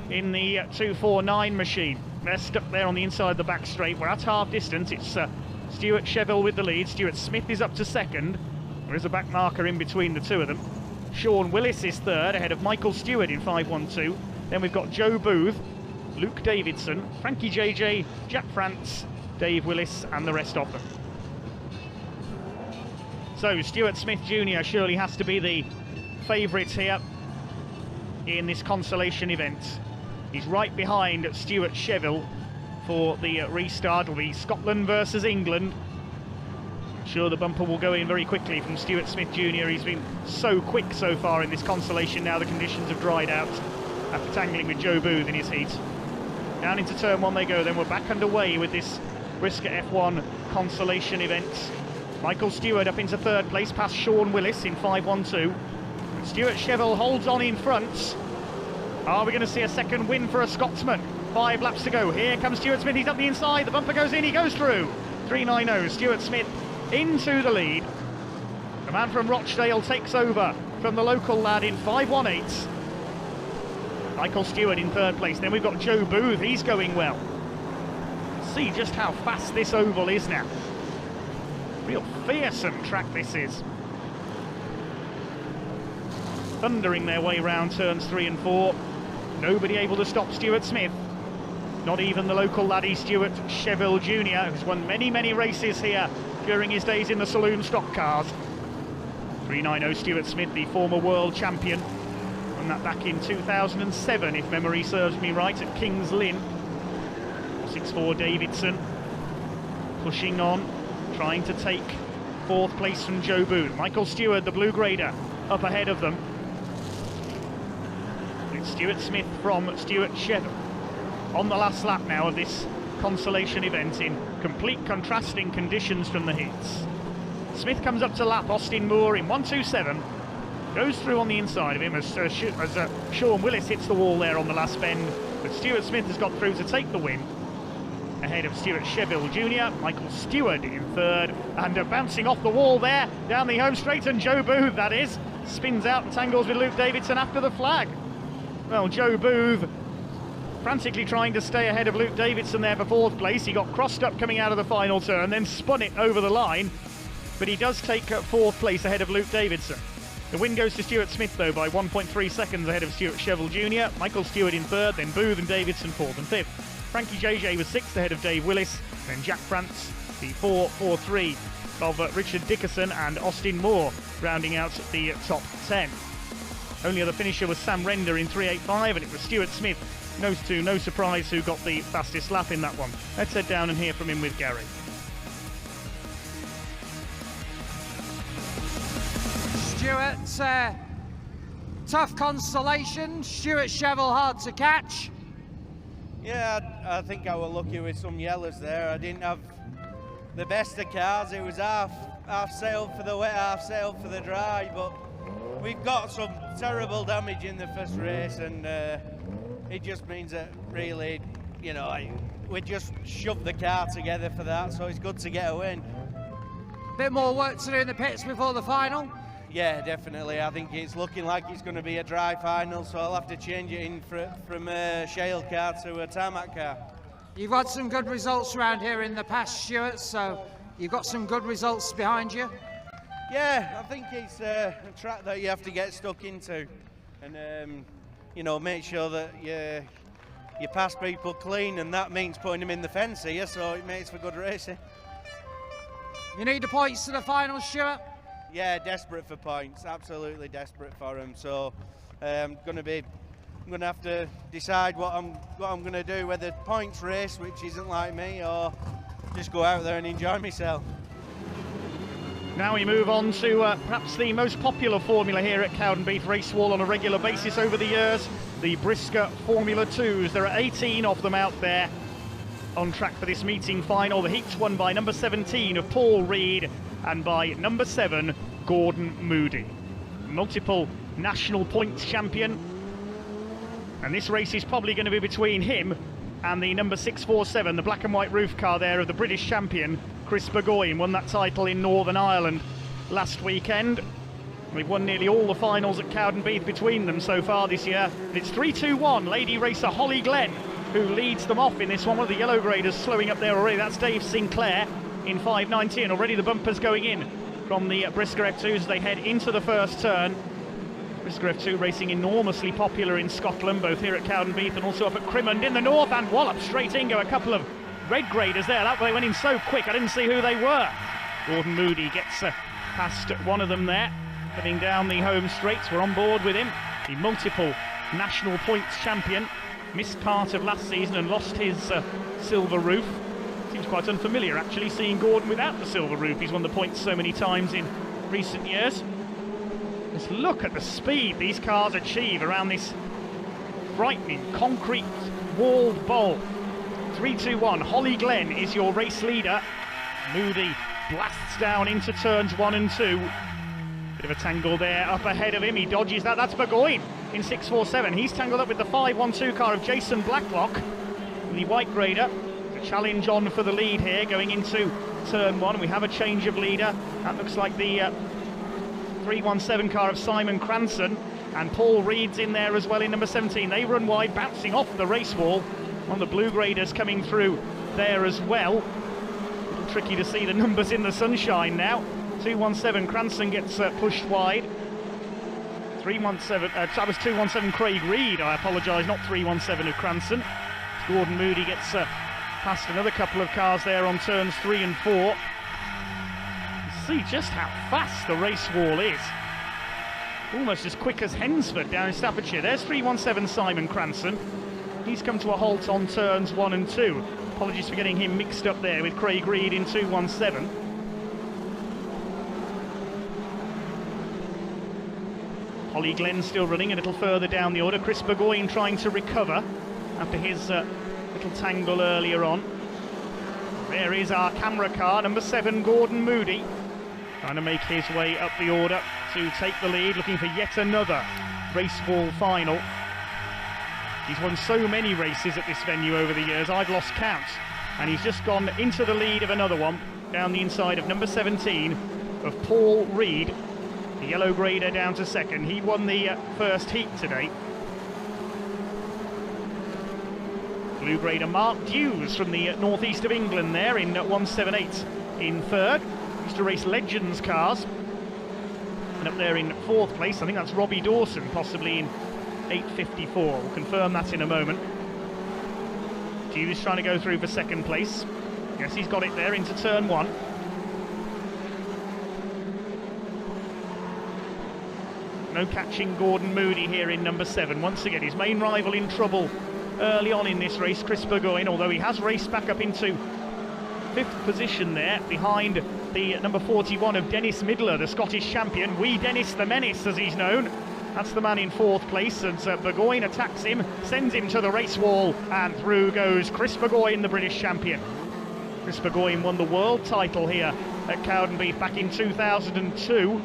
in the 249 machine. They're stuck there on the inside of the back straight. We're at half distance. It's Stuart Cheville with the lead. Stuart Smith is up to second. There is a back marker in between the two of them. Sean Willis is third, ahead of Michael Stewart in 512. Then we've got Joe Booth, Luke Davidson, Frankie JJ, Jack France, Dave Willis, and the rest of them. So Stuart Smith Jr. surely has to be the favourite here in this consolation event. He's right behind Stuart Cheville for the restart. It'll be Scotland versus England. I'm sure the bumper will go in very quickly from Stuart Smith Jr. He's been so quick so far in this consolation. Now the conditions have dried out after tangling with Joe Booth in his heat. Down into turn 1 they go. Then we're back underway with this Briscoe F1 consolation event. Michael Stewart up into third place past Sean Willis in 512. And Stuart Cheville holds on in front. Are we going to see a second win for a Scotsman? 5 laps to go. Here comes Stuart Smith. He's up the inside. The bumper goes in. He goes through. 390. Stuart Smith into the lead. The man from Rochdale takes over from the local lad in 518. Michael Stewart in third place. Then we've got Joe Booth. He's going well. See just how fast this oval is now. Real fearsome track this is. Thundering their way round turns 3 and 4. Nobody able to stop Stuart Smith. Not even the local laddie Stuart Cheville Jr., who's won many, many races here during his days in the saloon stock cars. 390 Stuart Smith, the former world champion. Won that back in 2007, if memory serves me right, at Kings Lynn. 464 Davidson pushing on, trying to take 4th place from Joe Booth. Michael Stewart, the blue grader, up ahead of them. It's Stuart Smith from Stuart Sheville. On the last lap now of this consolation event in complete contrasting conditions from the heats. Smith comes up to lap Austin Moore in 1:27. Goes through on the inside of him as Sean Willis hits the wall there on the last bend. But Stuart Smith has got through to take the win. Ahead of Stuart Sheville Jr., Michael Stewart in third, and bouncing off the wall there, down the home straight, and Joe Booth, that is, spins out and tangles with Luke Davidson after the flag. Well, Joe Booth frantically trying to stay ahead of Luke Davidson there for fourth place. He got crossed up coming out of the final turn, then spun it over the line, but he does take fourth place ahead of Luke Davidson. The win goes to Stuart Smith, though, by 1.3 seconds ahead of Stuart Sheville Jr., Michael Stewart in third, then Booth and Davidson fourth and fifth. Frankie JJ was sixth ahead of Dave Willis, then Jack France, the 4.43 of Richard Dickerson and Austin Moore, rounding out the top 10. Only other finisher was Sam Render in 3.85, and it was Stuart Smith, no surprise, who got the fastest lap in that one. Let's head down and hear from him with Gary. Stuart, tough consolation. Stuart Sheville hard to catch. Yeah, I think I was lucky with some yellows there. I didn't have the best of cars. It was half sail for the wet, half sail for the dry, but we've got some terrible damage in the first race, and it just means that really, you know, we just shoved the car together for that, so it's good to get a win. Bit more work to do in the pits before the final? Yeah, definitely. I think it's looking like it's going to be a dry final, so I'll have to change it in from a shale car to a tarmac car. You've had some good results around here in the past, Stuart, so you've got some good results behind you? Yeah, I think it's a track that you have to get stuck into, and you know, make sure that you pass people clean, and that means putting them in the fence here, so it makes for good racing. You need the points to the final, Stuart? Yeah, desperate for points, absolutely desperate for them. So I'm going to have to decide what I'm going to do, whether points race, which isn't like me, or just go out there and enjoy myself. Now we move on to perhaps the most popular formula here at Cowdenbeath Racewall on a regular basis over the years, the Brisker Formula 2s. There are 18 of them out there on track for this meeting final. The heats won by number 17 of Paul Reed and by number 7 Gordon Moody. Multiple national points champion, and this race is probably going to be between him and the number 647, the black and white roof car there of the British champion Chris Burgoyne. Won that title in Northern Ireland last weekend. They've won nearly all the finals at Cowdenbeath between them so far this year. It's 3-2-1, lady racer Holly Glenn who leads them off in this one. One of the yellow graders slowing up there already. That's Dave Sinclair in 5.90, and already the bumpers going in from the Brisker F2 as they head into the first turn. Brisker F2 racing enormously popular in Scotland, both here at Cowdenbeath and also up at Crimond in the north, and wallop straight in go a couple of red graders there. That way went in so quick I didn't see who they were. Gordon Moody gets past one of them there, heading down the home straights. We're on board with him, the multiple national points champion. Missed part of last season and lost his silver roof. Seems quite unfamiliar actually seeing Gordon without the silver roof. He's won the points so many times in recent years. Let's look at the speed these cars achieve around this frightening concrete walled bowl. 3-2-1, Holly Glenn is your race leader. Moody blasts down into turns 1 and 2. Bit of a tangle there up ahead of him. He dodges that. That's Burgoyne in 647. He's tangled up with the 512 car of Jason Blacklock, the white grader. A challenge on for the lead here going into turn 1. We have a change of leader. That looks like the 317 car of Simon Cranson, and Paul Reed's in there as well in number 17. They run wide, bouncing off the race wall. On the blue graders coming through there as well. A little tricky to see the numbers in the sunshine now. 217 Cranson gets pushed wide. 317, that was 217 Craig Reed, I apologise, not 317 of Cranson. Gordon Moody gets past another couple of cars there on turns 3 and 4. You see just how fast the race wall is. Almost as quick as Hensford down in Staffordshire. There's 317 Simon Cranson. He's come to a halt on turns 1 and 2. Apologies for getting him mixed up there with Craig Reed in 217. Holly Glenn still running a little further down the order. Chris Burgoyne trying to recover after his little tangle earlier on. There is our camera car, number 7, Gordon Moody, trying to make his way up the order to take the lead, looking for yet another race wall final. He's won so many races at this venue over the years, I've lost count. And he's just gone into the lead of another one, down the inside of number 17 of Paul Reed. The yellow grader down to second. He won the first heat today. Blue grader Mark Dews from the northeast of England there in 178 in third. Used to race Legends cars. And up there in fourth place, I think that's Robbie Dawson, possibly in 8.54. We'll confirm that in a moment. Dews trying to go through for second place. Yes, he's got it there into turn 1. No catching Gordon Moody here in number 7. Once again, his main rival in trouble early on in this race, Chris Burgoyne, although he has raced back up into 5th position there, behind the number 41 of Dennis Midler, the Scottish champion. Wee Dennis the Menace, as he's known. That's the man in 4th place, and Burgoyne attacks him, sends him to the race wall, and through goes Chris Burgoyne, the British champion. Chris Burgoyne won the world title here at Cowdenbeath back in 2002.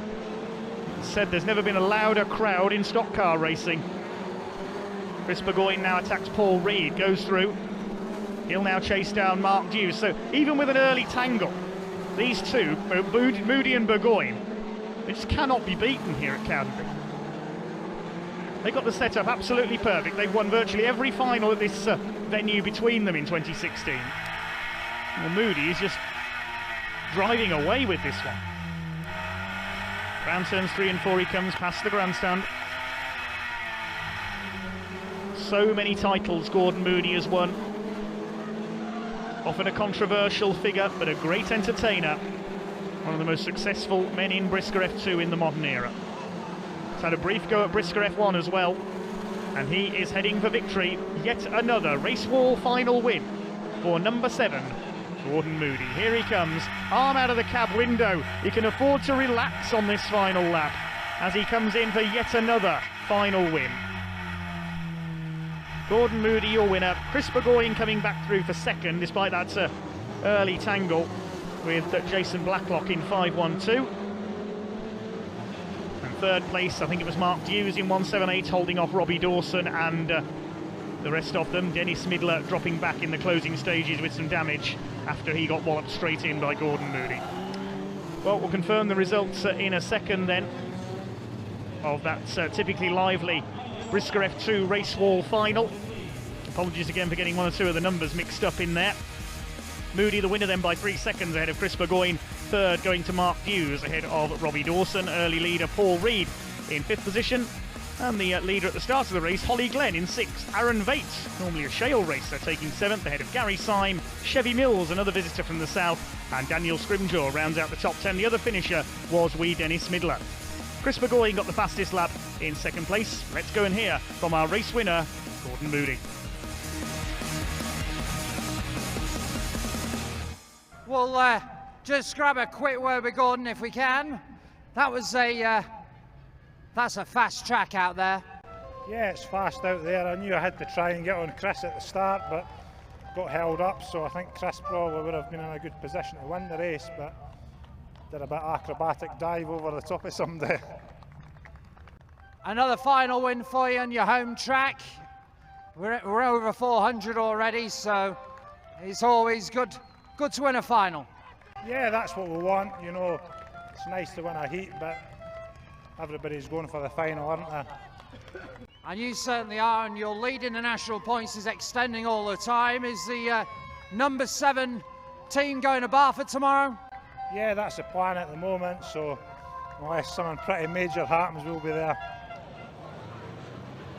Said there's never been a louder crowd in stock car racing. Chris Burgoyne now attacks Paul Reed, goes through. He'll now chase down Mark Dews. So even with an early tangle, these two, Moody and Burgoyne, they just cannot be beaten here at Cowdenbeath. They got the setup absolutely perfect. They've won virtually every final at this venue between them in 2016. Well, Moody is just driving away with this one. Round turns 3 and 4, he comes past the grandstand. So many titles Gordon Moody has won. Often a controversial figure, but a great entertainer. One of the most successful men in Brisker F2 in the modern era. He's had a brief go at Brisker F1 as well. And he is heading for victory. Yet another race wall final win for number 7. Gordon Moody. Here he comes, arm out of the cab window. He can afford to relax on this final lap as he comes in for yet another final win. Gordon Moody, your winner. Chris Burgoyne coming back through for second, despite that early tangle with Jason Blacklock in 5.12. And third place, I think it was Mark Dews in 1.78, holding off Robbie Dawson, and the rest of them, Dennis Midler dropping back in the closing stages with some damage after he got walloped straight in by Gordon Moody. Well, we'll confirm the results in a second then of that typically lively Brisker F2 race wall final. Apologies again for getting one or two of the numbers mixed up in there. Moody the winner then by 3 seconds ahead of Chris Burgoyne. Third going to Mark Dews ahead of Robbie Dawson. Early leader Paul Reed in 5th position. And the leader at the start of the race, Holly Glenn, in 6th. Aaron Vates, normally a shale racer, taking 7th ahead of Gary Syme. Chevy Mills, another visitor from the south, and Daniel Scrimgeour rounds out the top 10. The other finisher was Wee Dennis Midler. Chris Burgoyne got the fastest lap in 2nd place. Let's go and hear from our race winner, Gordon Moody. We'll just grab a quick word with Gordon if we can. That was that's a fast track out there. Yeah, it's fast out there. I knew I had to try and get on Chris at the start, but got held up, so I think Chris probably would have been in a good position to win the race, but did a bit of acrobatic dive over the top of somebody. Another final win for you on your home track. We're over 400 already, so it's always good to win a final. Yeah, that's what we want, you know. It's nice to win a heat, but everybody's going for the final, aren't they? And you certainly are, and your lead in the national points is extending all the time. Is the number 7 team going to Barford tomorrow? Yeah, that's the plan at the moment, so unless something pretty major happens, we'll be there.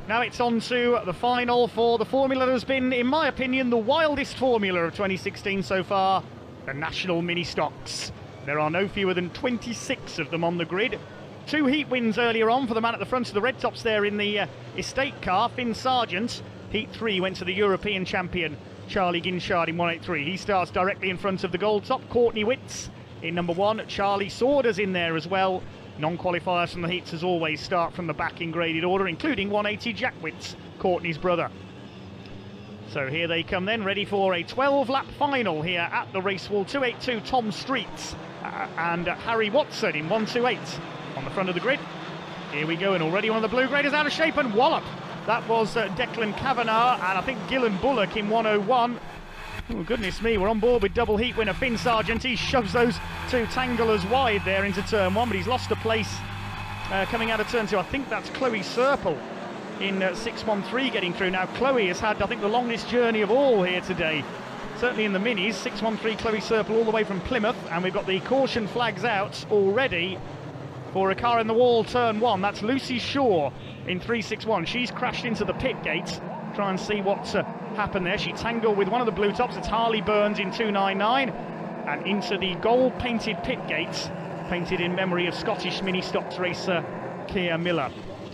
Now it's on to the final for the formula that has been, in my opinion, the wildest formula of 2016 so far, the National Mini Stocks. There are no fewer than 26 of them on the grid. 2 heat wins earlier on for the man at the front of the red tops there in the estate car, Finn Sargent. Heat 3 went to the European champion, Charlie Ginchard, in 183. He starts directly in front of the gold top. Courtney Witts in number 1. Charlie Saunders in there as well. Non-qualifiers from the heats as always start from the back in graded order, including 180 Jack Witts, Courtney's brother. So here they come then, ready for a 12-lap final here at the race wall. 282 Tom Streets and Harry Watson in 128 on the front of the grid. Here we go, and already one of the blue graders out of shape and wallop. That was Declan Kavanagh and I think Gillan Bullock in 101. Oh goodness me, we're on board with double heat winner Finn Sargent. He shoves those two tanglers wide there into turn one, but he's lost a place coming out of turn two. I think that's Chloe Serple in 613 getting through. Now Chloe has had, I think, the longest journey of all here today, certainly in the minis. 613 Chloe Serple all the way from Plymouth, and we've got the caution flags out already for a car in the wall, turn one. That's Lucy Shaw in 361. She's crashed into the pit gate. Try and see what's happened there. She tangled with one of the blue tops. It's Harley Burns in 299, and into the gold painted pit gates, painted in memory of Scottish mini stocks racer Keir Miller,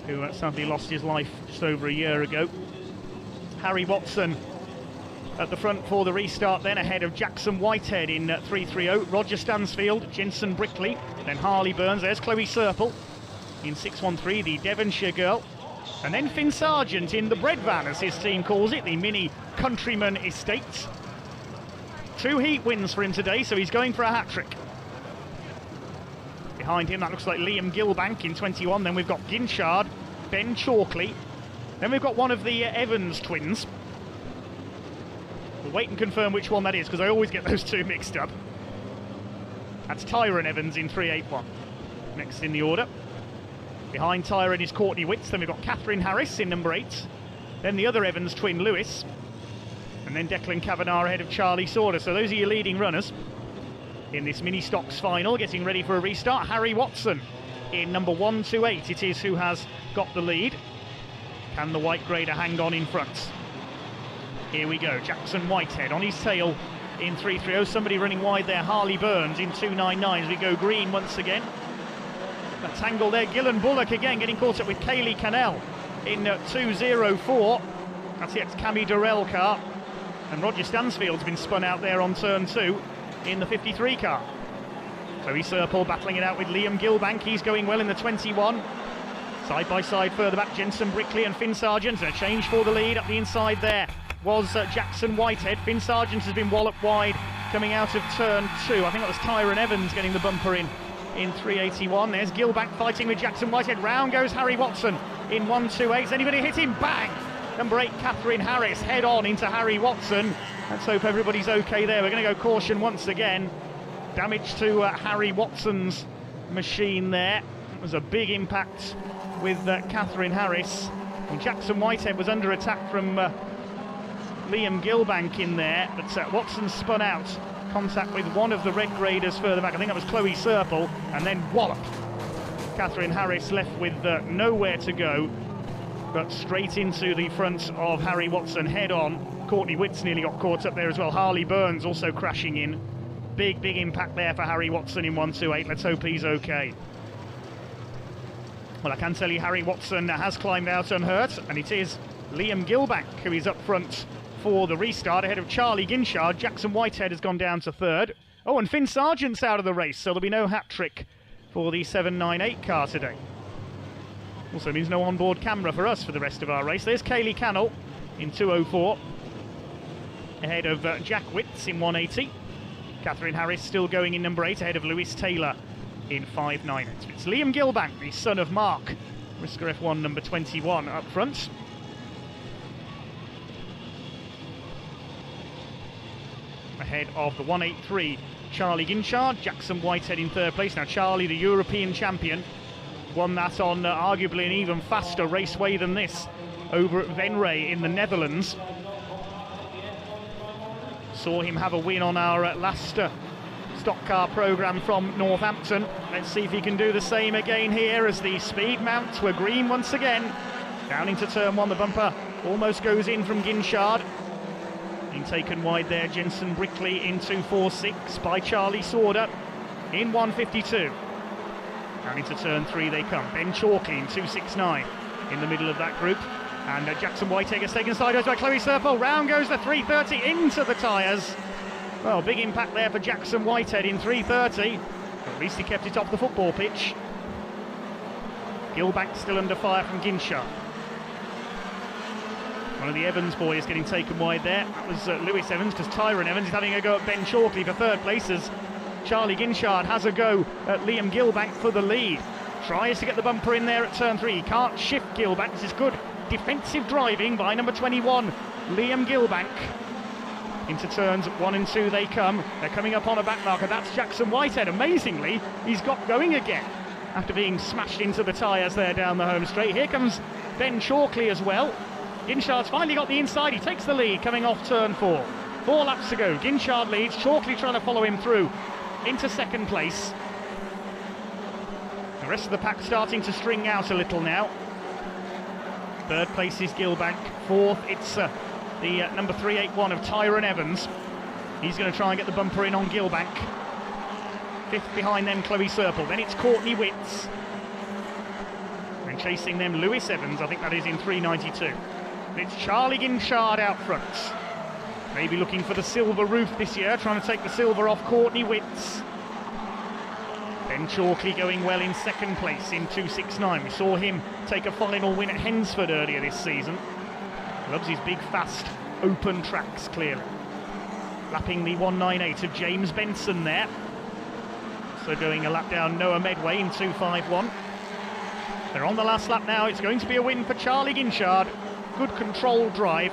who sadly lost his life just over a year ago. Harry Watson at the front for the restart then, ahead of Jackson Whitehead in 330, Roger Stansfield, Jensen Brickley, then Harley Burns. There's Chloe Serple in 613, the Devonshire girl, and then Finn Sargent in the bread van, as his team calls it, the Mini Countryman Estate. 2 heat wins for him today, so he's going for a hat-trick. Behind him, that looks like Liam Gilbank in 21. Then we've got Ginchard, Ben Chalkley. Then we've got one of the Evans twins. We'll wait and confirm which one that is, because I always get those two mixed up. That's Tyrone Evans in 381. Next in the order. Behind Tyrone is Courtney Witts. Then we've got Catherine Harris in number 8. Then the other Evans twin, Lewis. And then Declan Kavanagh ahead of Charlie Sauter. So those are your leading runners in this mini stocks final, getting ready for a restart. Harry Watson in number 128. It is who has got the lead. Can the white grader hang on in front? Here we go. Jackson Whitehead on his tail in 330. Somebody running wide there, Harley Burns in 299 as we go green once again. That tangle there, Gillan Bullock again getting caught up with Kaylee Cannell in 204. That's the ex-Cammy Durrell car. And Roger Stansfield's been spun out there on turn 2 in the 53 car. Chloe Serple battling it out with Liam Gilbank. He's going well in the 21. Side by side further back, Jensen Brickley and Finn Sargent. And a change for the lead up the inside there was Jackson Whitehead. Finn Sargent has been walloped wide coming out of turn 2. I think that was Tyrone Evans getting the bumper in 381. There's Gilbank fighting with Jackson Whitehead. Round goes Harry Watson in 128. Is anybody hit him? Bang! Number 8, Catherine Harris, head on into Harry Watson. Let's hope everybody's okay there. We're going to go caution once again. Damage to Harry Watson's machine there. It was a big impact with Catherine Harris. And Jackson Whitehead was under attack from Liam Gilbank in there, but Watson spun out. Contact with one of the red graders further back. I think that was Chloe Serple, and then wallop. Catherine Harris left with nowhere to go, but straight into the front of Harry Watson head on. Courtney Witts nearly got caught up there as well. Harley Burns also crashing in. Big impact there for Harry Watson in 128. Let's hope he's okay. Well, I can tell you Harry Watson has climbed out unhurt, and it is Liam Gilbank who is up front for the restart ahead of Charlie Ginchard. Jackson Whitehead has gone down to 3rd. Oh, and Finn Sargent's out of the race, so there'll be no hat-trick for the 798 car today. Also means no onboard camera for us for the rest of our race. There's Kaylee Cannell in 204 ahead of Jack Witts in 180. Catherine Harris still going in number 8 ahead of Lewis Taylor in 598. It's Liam Gilbank, the son of Mark, Risker F1 number 21 up front. Ahead of the 183 Charlie Ginchard, Jackson Whitehead in 3rd place. Now Charlie, the European champion, won that on arguably an even faster raceway than this over at Venray in the Netherlands. Saw him have a win on our last stock car programme from Northampton. Let's see if he can do the same again here as the speed mounts were green once again. Down into turn 1, the bumper almost goes in from Ginchard. Being taken wide there, Jensen Brickley in 246 by Charlie Sauter in 152. Down into turn 3 they come. Ben Chalkley in 269 in the middle of that group. And Jackson Whitehead gets taken sideways by Chloe Serple. Round goes the 330 into the tyres. Well, big impact there for Jackson Whitehead in 330. At least he kept it off the football pitch. Gilbank still under fire from Ginchard. One of the Evans boys getting taken wide there. That was Lewis Evans, because Tyrone Evans is having a go at Ben Chalkley for third place as Charlie Ginchard has a go at Liam Gilbank for the lead. Tries to get the bumper in there at turn 3. He can't shift Gilbank. This is good defensive driving by number 21, Liam Gilbank. Into turns 1 and 2 they come. They're coming up on a back marker. That's Jackson Whitehead. Amazingly, he's got going again after being smashed into the tyres there down the home straight. Here comes Ben Chalkley as well. Ginchard's finally got the inside. He takes the lead coming off turn 4. 4 laps to go. Ginchard leads. Chalkley trying to follow him through into second place. The rest of the pack starting to string out a little now. Third place is Gilbank. Fourth, it's the number 381 of Tyrone Evans. He's going to try and get the bumper in on Gilbank. Fifth behind them, Chloe Serple. Then it's Courtney Witts. And chasing them, Lewis Evans. I think that is in 392. And it's Charlie Ginchard out front. Maybe looking for the silver roof this year, trying to take the silver off Courtney Witts. Ben Chalkley going well in second place in 269. We saw him take a final win at Hensford earlier this season. Loves his big, fast, open tracks, clearly. Lapping the 198 of James Benson there. So going a lap down Noah Medway in 251. They're on the last lap now. It's going to be a win for Charlie Ginchard. Good controlled drive.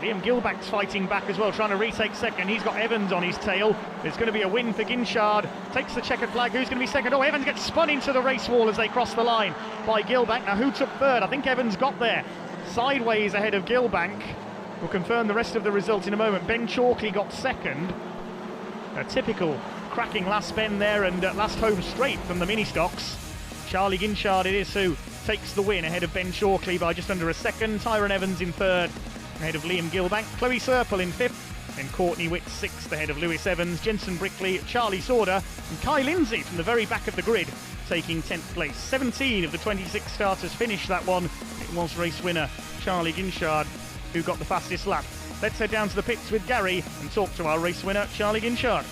Liam Gilbank's fighting back as well, trying to retake second. He's got Evans on his tail. There's going to be a win for Ginchard. Takes the checkered flag. Who's going to be second? Oh, Evans gets spun into the race wall as they cross the line by Gilbank. Now, who took third? I think Evans got there. Sideways ahead of Gilbank. We'll confirm the rest of the result in a moment. Ben Chalkley got second. A typical cracking last bend there and last home straight from the mini stocks. Charlie Ginchard it is who takes the win ahead of Ben Chalkley by just under a second. Tyrone Evans in third ahead of Liam Gilbank. Chloe Serple in fifth. Then Courtney Witts sixth ahead of Lewis Evans. Jensen Brickley, Charlie Sauder and Kai Lindsay from the very back of the grid taking 10th place. 17 of the 26 starters finished that one. It was race winner Charlie Ginchard who got the fastest lap. Let's head down to the pits with Gary and talk to our race winner Charlie Ginchard.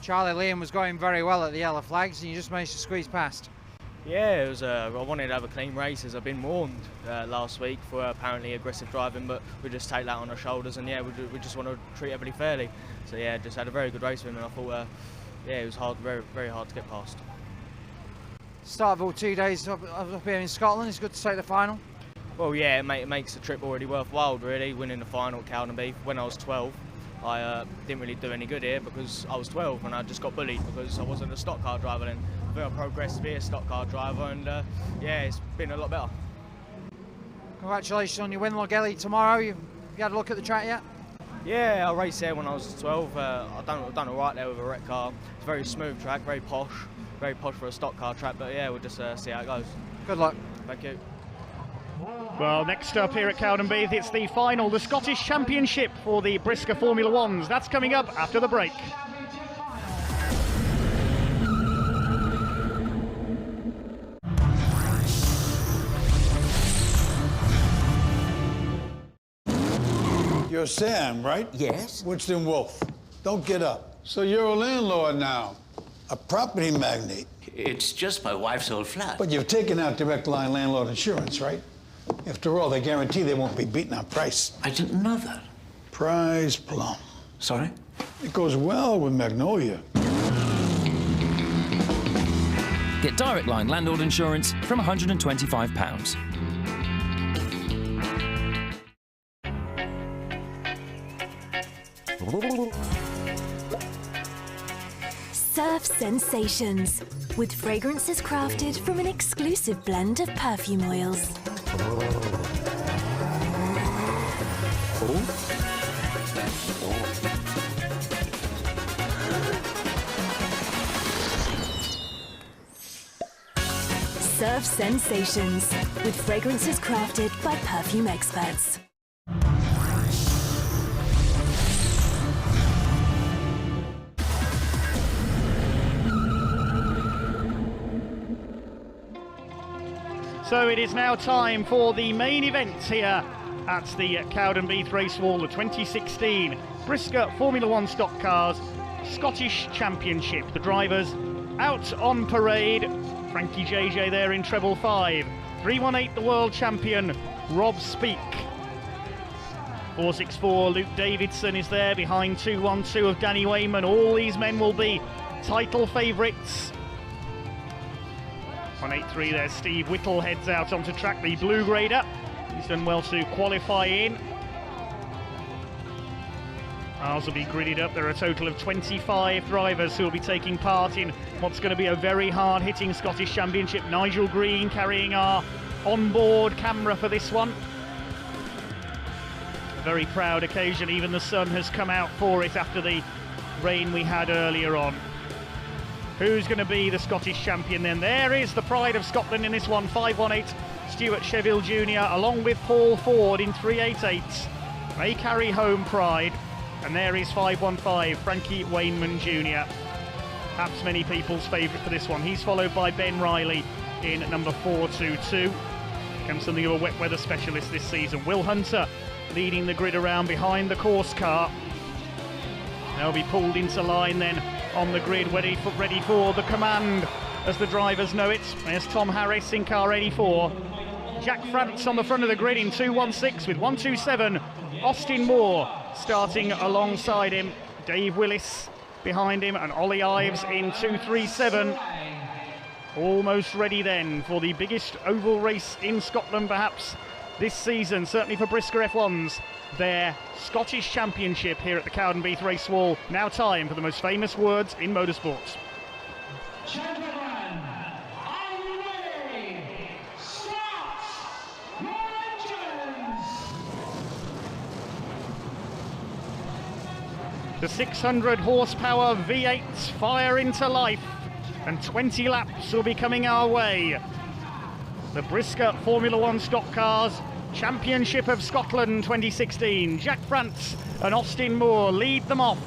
Charlie, Liam was going very well at the yellow flags and you just managed to squeeze past. Yeah, it was. I wanted to have a clean race as I've been warned last week for apparently aggressive driving, but we just take that on our shoulders and yeah, we just want to treat everybody fairly. So yeah, just had a very good race with him and I thought yeah, it was hard, very, very hard to get past. Start of all 2 days up here in Scotland, it's good to take the final. Well yeah, it makes the trip already worthwhile really, winning the final at Cowdenbeath when I was 12. I didn't really do any good here because I was 12 and I just got bullied because I wasn't a stock car driver then. I think I progressed to be a stock car driver and yeah, it's been a lot better. Congratulations on your win, Logelli, tomorrow. You had a look at the track yet? Yeah, I raced there when I was 12. I've done all right there with a wreck car. It's a very smooth track, very posh for a stock car track, but yeah, we'll just see how it goes. Good luck. Thank you. Well, next up here at Cowdenbeath, it's the final, the Scottish Championship for the Brisker Formula Ones. That's coming up after the break. You're Sam, right? Yes. Winston Wolfe. Don't get up. So you're a landlord now, a property magnate. It's just my wife's old flat. But you've taken out direct line landlord insurance, right? After all, they guarantee they won't be beaten on price. I didn't know that. Prize plum. Sorry? It goes well with Magnolia. Get direct line landlord insurance from £125. Surf Sensations, with fragrances crafted from an exclusive blend of perfume oils. Surf Sensations, with fragrances crafted by perfume experts. So it is now time for the main event here at the Cowdenbeath Race Wall, the 2016 Brisker Formula One Stock Cars Scottish Championship. The drivers out on parade. Frankie JJ there in treble 5. 318 the world champion, Rob Speak. 464 Luke Davidson is there behind 212 of Danny Wayman. All these men will be title favourites. 183 there, Steve Whittle heads out onto track, the blue grader. He's done well to qualify in. Ours will be gridded up. There are a total of 25 drivers who will be taking part in what's going to be a very hard-hitting Scottish Championship. Nigel Green carrying our onboard camera for this one. A very proud occasion. Even the sun has come out for it after the rain we had earlier on. Who's going to be the Scottish champion then? There is the pride of Scotland in this one, 518 Stuart Sheville Jr. along with Paul Ford in 388. They carry home pride. And there is 515 Frankie Wayman Jr. Perhaps many people's favourite for this one. He's followed by Ben Riley in number 422. Becomes something of a wet weather specialist this season. Will Hunter leading the grid around behind the course car. They'll be pulled into line then on the grid, ready for the command, as the drivers know it. There's Tom Harris in car 84. Jack France on the front of the grid in 216 with 127. Austin Moore starting alongside him. Dave Willis behind him, and Ollie Ives in 237. Almost ready then for the biggest oval race in Scotland perhaps this season, certainly for Brisker F1s. Their Scottish Championship here at the Cowdenbeath Race Wall. Now time for the most famous words in motorsports. Gentlemen, are you ready? Start your engines! The 600 horsepower V8s fire into life, and 20 laps will be coming our way. The Brisker Formula One Stock Cars Championship of Scotland 2016. Jack France and Austin Moore lead them off.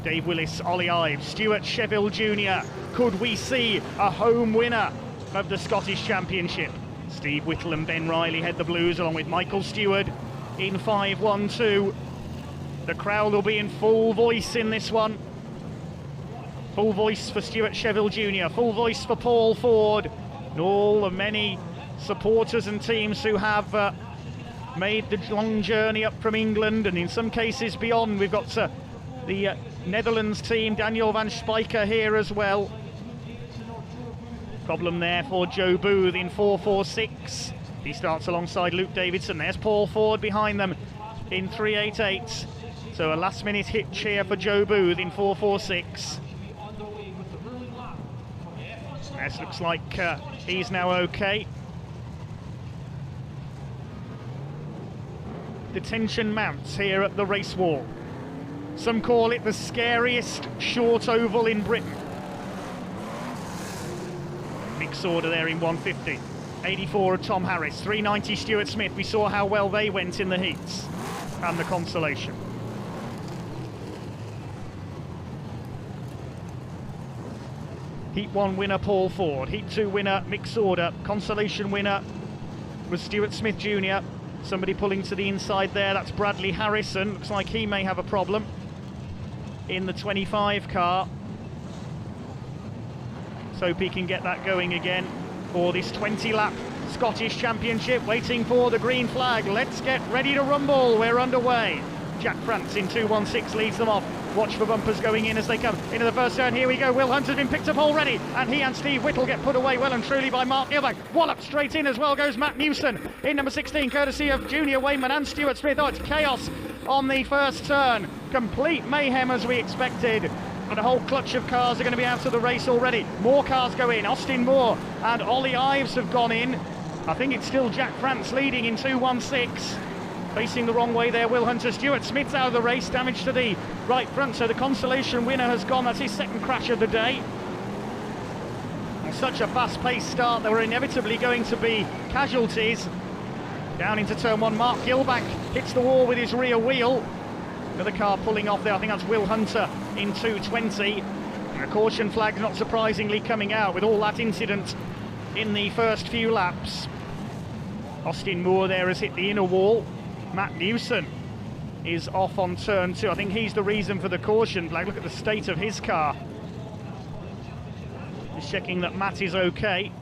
Dave Willis, Ollie Ives, Stuart Sheville Jr. Could we see a home winner of the Scottish Championship? Steve Whittle and Ben Riley head the Blues along with Michael Stewart in 512. The crowd will be in full voice in this one. Full voice for Stuart Sheville Jr., full voice for Paul Ford, and all the many supporters and teams who have made the long journey up from England and in some cases beyond. We've got the Netherlands team, Daniel van Spijker here as well. Problem there for Joe Booth in 446. He starts alongside Luke Davidson. There's Paul Ford behind them in 388. So a last minute hitch here for Joe Booth in 446. This looks like he's now okay. The tension mounts here at the race wall. Some call it the scariest short oval in Britain. Mixed order there in 150. 84 of Tom Harris, 390 Stuart Smith. We saw how well they went in the heats and the consolation. Heat 1 winner Paul Ford, Heat 2 winner mixed order, consolation winner was Stuart Smith Jr. Somebody pulling to the inside there, that's Bradley Harrison. Looks like he may have a problem in the 25 car. So hope he can get that going again for this 20-lap Scottish Championship. Waiting for the green flag. Let's get ready to rumble. We're underway. Jack France in 216 leads them off. Watch for bumpers going in as they come into the first turn. Here we go. Will Hunter's been picked up already, and he and Steve Whittle get put away well and truly by Mark Gilbert. Wallop straight in as well goes Matt Newson in number 16, courtesy of Junior Wayman and Stuart Smith. Oh, it's chaos on the first turn. Complete mayhem as we expected. And a whole clutch of cars are going to be out of the race already. More cars go in. Austin Moore and Ollie Ives have gone in. I think it's still Jack France leading in 216. Facing the wrong way there, Will Hunter. Stuart Smith's out of the race, damage to the right front, so the consolation winner has gone. That's his second crash of the day. And such a fast-paced start, there were inevitably going to be casualties. Down into turn 1, Mark Gilbank hits the wall with his rear wheel. Another car pulling off there, I think that's Will Hunter in 220. And a caution flag, not surprisingly, coming out with all that incident in the first few laps. Austin Moore there has hit the inner wall. Matt Newson is off on turn 2. I think he's the reason for the caution flag. Look at the state of his car. Just checking that Matt is okay.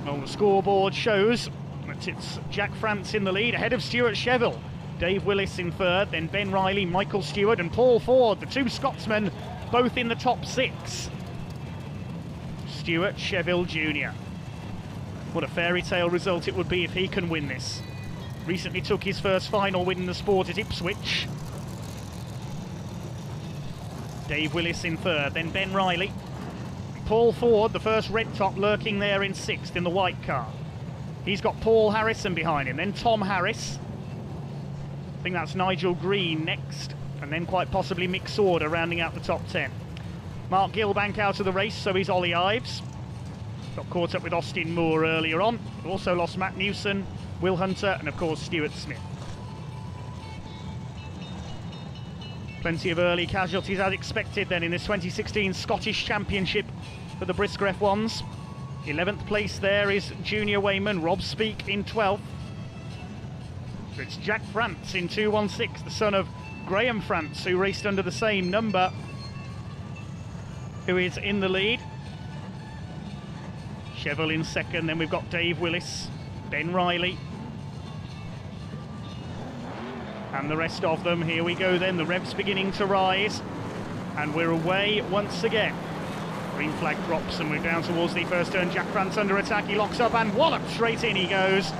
Well, the scoreboard shows that it's Jack France in the lead, ahead of Stuart Sheville. Dave Willis in third, then Ben Riley, Michael Stewart and Paul Ford, the two Scotsmen, both in the top 6. Stuart Sheville Jr. What a fairy tale result it would be if he can win this. Recently took his first final win in the sport at Ipswich. Dave Willis in third, then Ben Riley. Paul Ford, the first red top, lurking there in 6th in the white car. He's got Paul Harrison behind him, then Tom Harris. I think that's Nigel Green next, and then quite possibly Mick Sorder rounding out the top 10. Mark Gilbank out of the race, so is Ollie Ives. Got caught up with Austin Moore earlier on. Also lost Matt Newson, Will Hunter, and of course Stuart Smith. Plenty of early casualties as expected then in this 2016 Scottish Championship for the Brisker F1s. 11th place there is Junior Wayman, Rob Speake in 12th. So it's Jack France in 216, the son of Graham France, who raced under the same number, who is in the lead. Sheville in second, then we've got Dave Willis, Ben Riley, and the rest of them. Here we go then, the revs beginning to rise, and we're away once again. Green flag drops and we're down towards the first turn. Jack France under attack, he locks up and wallop, straight in he goes.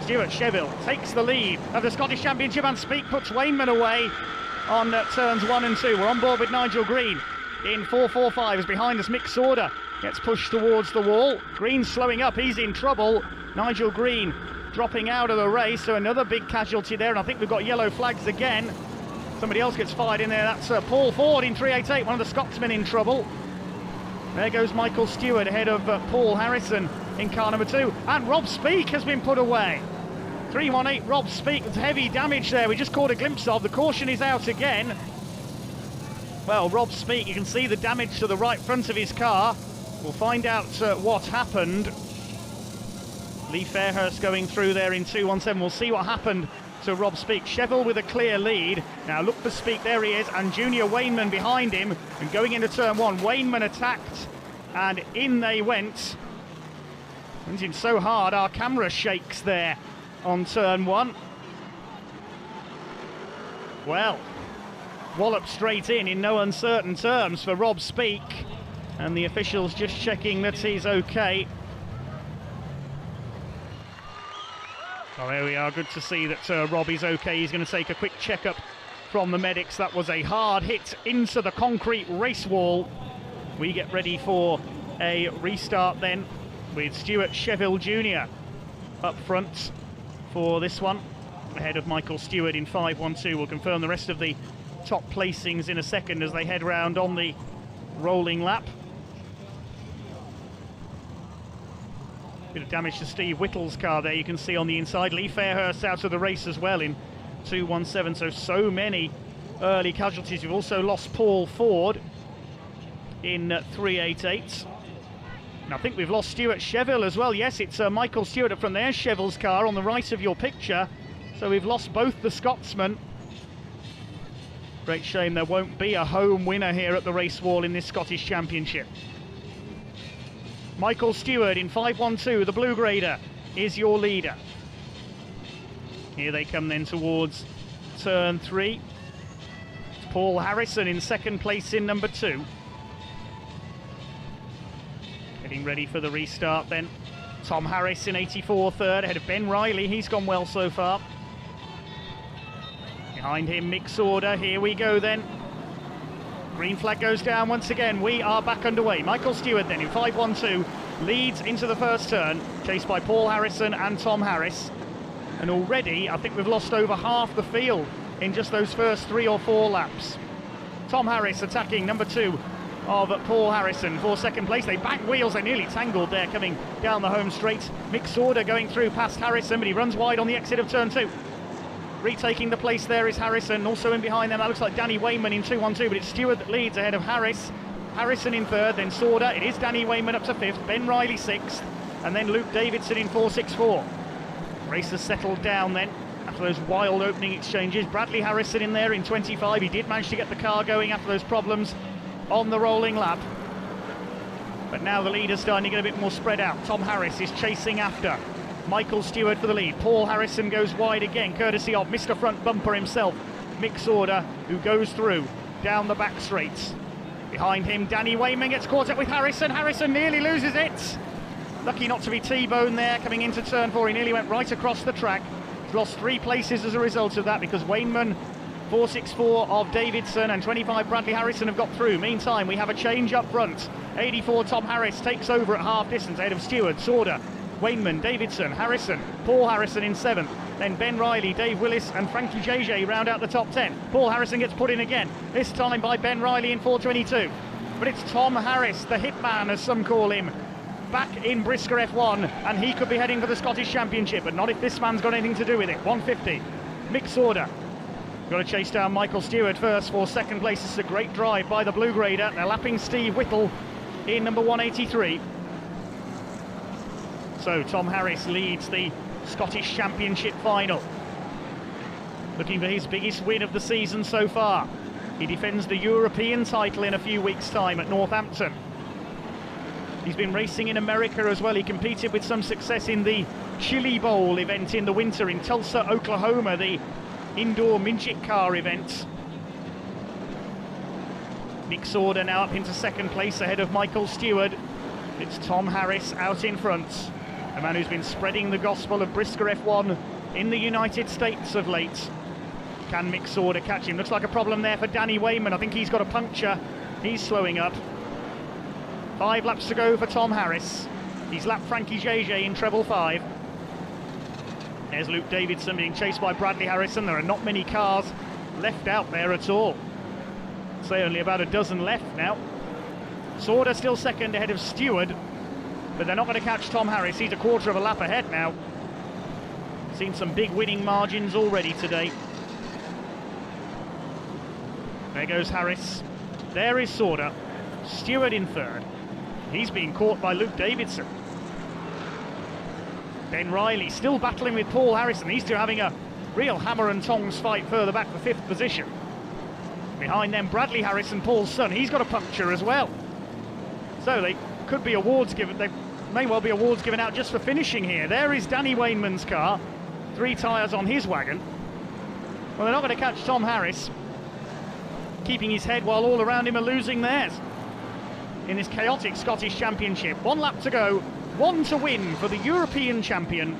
Stuart Sheville takes the lead of the Scottish Championship, and Speake puts Wayman away on turns 1 and 2. We're on board with Nigel Green in 4.45 as behind us Mick Sorder gets pushed towards the wall. Green slowing up, he's in trouble. Nigel Green dropping out of the race, so another big casualty there, and I think we've got yellow flags again. Somebody else gets fired in there, that's Paul Ford in 3.88, one of the Scotsmen in trouble. There goes Michael Stewart ahead of Paul Harrison in car number 2, and Rob Speake has been put away. 3.18 Rob Speake, there's heavy damage there, we just caught a glimpse of. The caution is out again. Well, Rob Speake, you can see the damage to the right front of his car. We'll find out what happened. Lee Fairhurst going through there in 2.17. We'll see what happened to Rob Speake. Sheville with a clear lead. Now look for Speake, there he is, and Junior Wayman behind him. And going into turn 1, Wayman attacked, and in they went. Went in so hard, our camera shakes there on turn 1. Well, wallop straight in no uncertain terms for Rob Speake, and the officials just checking that he's okay. Well, there we are, good to see that Rob is okay. He's going to take a quick checkup from the medics. That was a hard hit into the concrete race wall. We get ready for a restart then with Stuart Sheville Jr. up front for this one, ahead of Michael Stewart in 5.12. We'll confirm the rest of the top placings in a second as they head round on the rolling lap. Bit of damage to Steve Whittle's car there, you can see on the inside. Lee Fairhurst out of the race as well in 2.17, so many early casualties. We've also lost Paul Ford in 3.88. And I think we've lost Stuart Sheville as well. Yes, it's Michael Stewart up from there, Sheville's car on the right of your picture. So we've lost both the Scotsmen. Great shame there won't be a home winner here at the race wall in this Scottish Championship. Michael Stewart in 5.12, the blue grader, is your leader. Here they come then towards turn 3. It's Paul Harrison in second place in number 2. Getting ready for the restart then. Tom Harris in 84 third, ahead of Ben Riley. He's gone well so far. Behind him, Mick Sorder. Here we go then. Green flag goes down once again. We are back underway. Michael Stewart then in 5.12 leads into the first turn, chased by Paul Harrison and Tom Harris. And already, I think we've lost over half the field in just those first 3 or 4 laps. Tom Harris attacking number 2 of Paul Harrison for second place. They back wheels, they nearly tangled there coming down the home straight. Mick Sorder going through past Harrison, but he runs wide on the exit of turn 2. Retaking the place there is Harrison, also in behind them that looks like Danny Wayman in 2.12, but it's Stewart that leads ahead of Harris. Harrison in third, then Sorder, it is Danny Wayman up to 5th, Ben Riley 6th, and then Luke Davidson in 4.64. Race has settled down then. A after those wild opening exchanges. Bradley Harrison in there in 25. He did manage to get the car going after those problems on the rolling lap. But now the leader's starting to get a bit more spread out. Tom Harris is chasing after Michael Stewart for the lead. Paul Harrison goes wide again, courtesy of Mr. Front Bumper himself, Mick Sorder, who goes through down the back straights. Behind him, Danny Wayman gets caught up with Harrison. Harrison nearly loses it. Lucky not to be T-boned there coming into turn 4. He nearly went right across the track. He's lost 3 places as a result of that because Wayman, 464 of Davidson and 25 Bradley Harrison have got through. Meantime, we have a change up front. 84 Tom Harris takes over at half distance ahead of Stewart, Sorder, Wayman, Davidson, Harrison, Paul Harrison in 7th. Then Ben Riley, Dave Willis and Frankie JJ round out the top 10. Paul Harrison gets put in again, this time by Ben Riley in 422. But it's Tom Harris, the hitman as some call him, back in Brisker F1, and he could be heading for the Scottish Championship, but not if this man's got anything to do with it. 150. Mick Sorder. Got to chase down Michael Stewart first for second place. This is a great drive by the Blue Grader. They're lapping Steve Whittle in number 183. So Tom Harris leads the Scottish Championship final. Looking for his biggest win of the season so far. He defends the European title in a few weeks' time at Northampton. He's been racing in America as well. He competed with some success in the Chili Bowl event in the winter in Tulsa, Oklahoma, the indoor midget car event. Mick Sorder now up into second place ahead of Michael Stewart. It's Tom Harris out in front, a man who's been spreading the gospel of Brisker F1 in the United States of late. Can Mick Sorder catch him? Looks like a problem there for Danny Wayman. I think he's got a puncture. He's slowing up. 5 laps to go for Tom Harris. He's lapped Frankie JJ in treble 5. There's Luke Davidson being chased by Bradley Harrison. There are not many cars left out there at all. I'd say only about a dozen left now. Sorder still second ahead of Stewart, but they're not going to catch Tom Harris. He's a quarter of a lap ahead now. Seen some big winning margins already today. There goes Harris. There is Sorder. Stewart in third. He's being caught by Luke Davidson. Ben Riley still battling with Paul Harrison. These two having a real hammer and tongs fight further back for 5th position. Behind them, Bradley Harrison, Paul's son. He's got a puncture as well. So they could be awards given. They may well be awards given out just for finishing here. There is Danny Wayman's car. 3 tyres on his wagon. Well, they're not going to catch Tom Harris, keeping his head while all around him are losing theirs in this chaotic Scottish Championship. 1 lap to go, 1 to win for the European champion.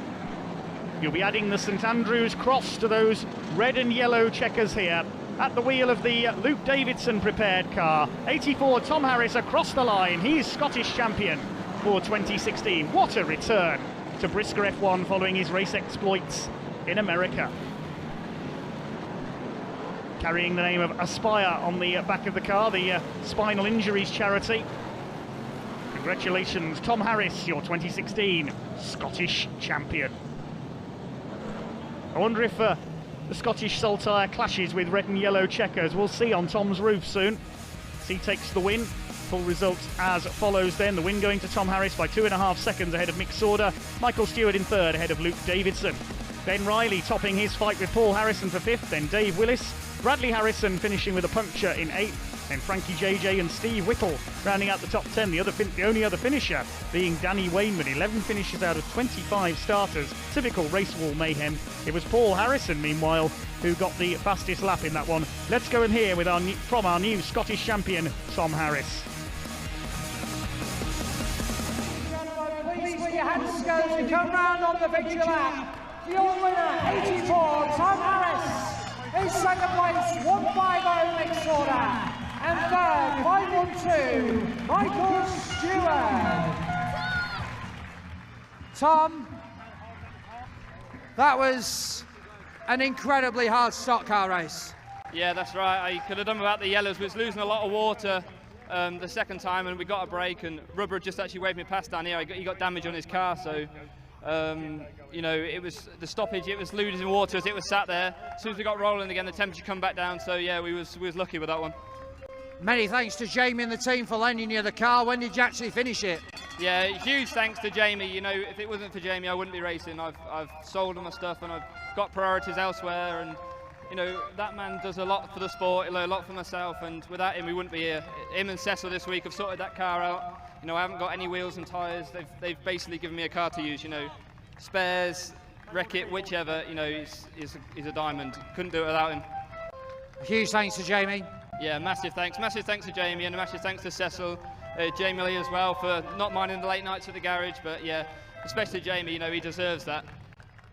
You'll be adding the St Andrews cross to those red and yellow checkers here at the wheel of the Luke Davidson prepared car. 84 Tom Harris across the line. He's Scottish champion for 2016. What a return to Brisker F1 following his race exploits in America. Carrying the name of Aspire on the back of the car, the spinal injuries charity. Congratulations, Tom Harris, your 2016 Scottish champion. I wonder if the Scottish Saltire clashes with red and yellow checkers. We'll see on Tom's roof soon. He takes the win. Full results as follows then. The win going to Tom Harris by 2.5 seconds ahead of Mick Sorder. Michael Stewart in third ahead of Luke Davidson. Ben Riley topping his fight with Paul Harrison for 5th. Then Dave Willis. Bradley Harrison finishing with a puncture in 8th. Then Frankie JJ and Steve Whittle rounding out the top 10. The only other finisher being Danny Wayman. 11 finishes out of 25 starters. Typical race wall mayhem. It was Paul Harrison, meanwhile, who got the fastest lap in that one. Let's go and hear with from our new Scottish champion, Tom Harris. Please put your hands together to come round on the victory lap. Your winner, 84, Tom Harris. In second place, 150 Mick Sorder. And third, 512, Michael Stewart. Tom, that was an incredibly hard stock car race. Yeah, that's right. I could have done without the yellows. We was losing a lot of water the second time, and we got a break, and Rubber just actually waved me past down here. He got damage on his car, so you know, it was the stoppage. It was losing water as it was sat there. As soon as we got rolling again, the temperature come back down. So yeah, we was lucky with that one. Many thanks to Jamie and the team for lending you the car. When did you actually finish it? Yeah, huge thanks to Jamie. You know, if it wasn't for Jamie, I wouldn't be racing. I've sold all my stuff and I've got priorities elsewhere, and you know, that man does a lot for the sport, a lot for myself, and without him we wouldn't be here. Him and Cecil this week have sorted that car out. You know, I haven't got any wheels and tyres. They've basically given me a car to use, you know, spares, wreck it, whichever, you know, he's a diamond. Couldn't do it without him. A huge thanks to Jamie. Yeah, massive thanks to Jamie, and a massive thanks to Cecil, Jamie Lee as well, for not minding the late nights at the garage, but yeah, especially Jamie, you know, he deserves that.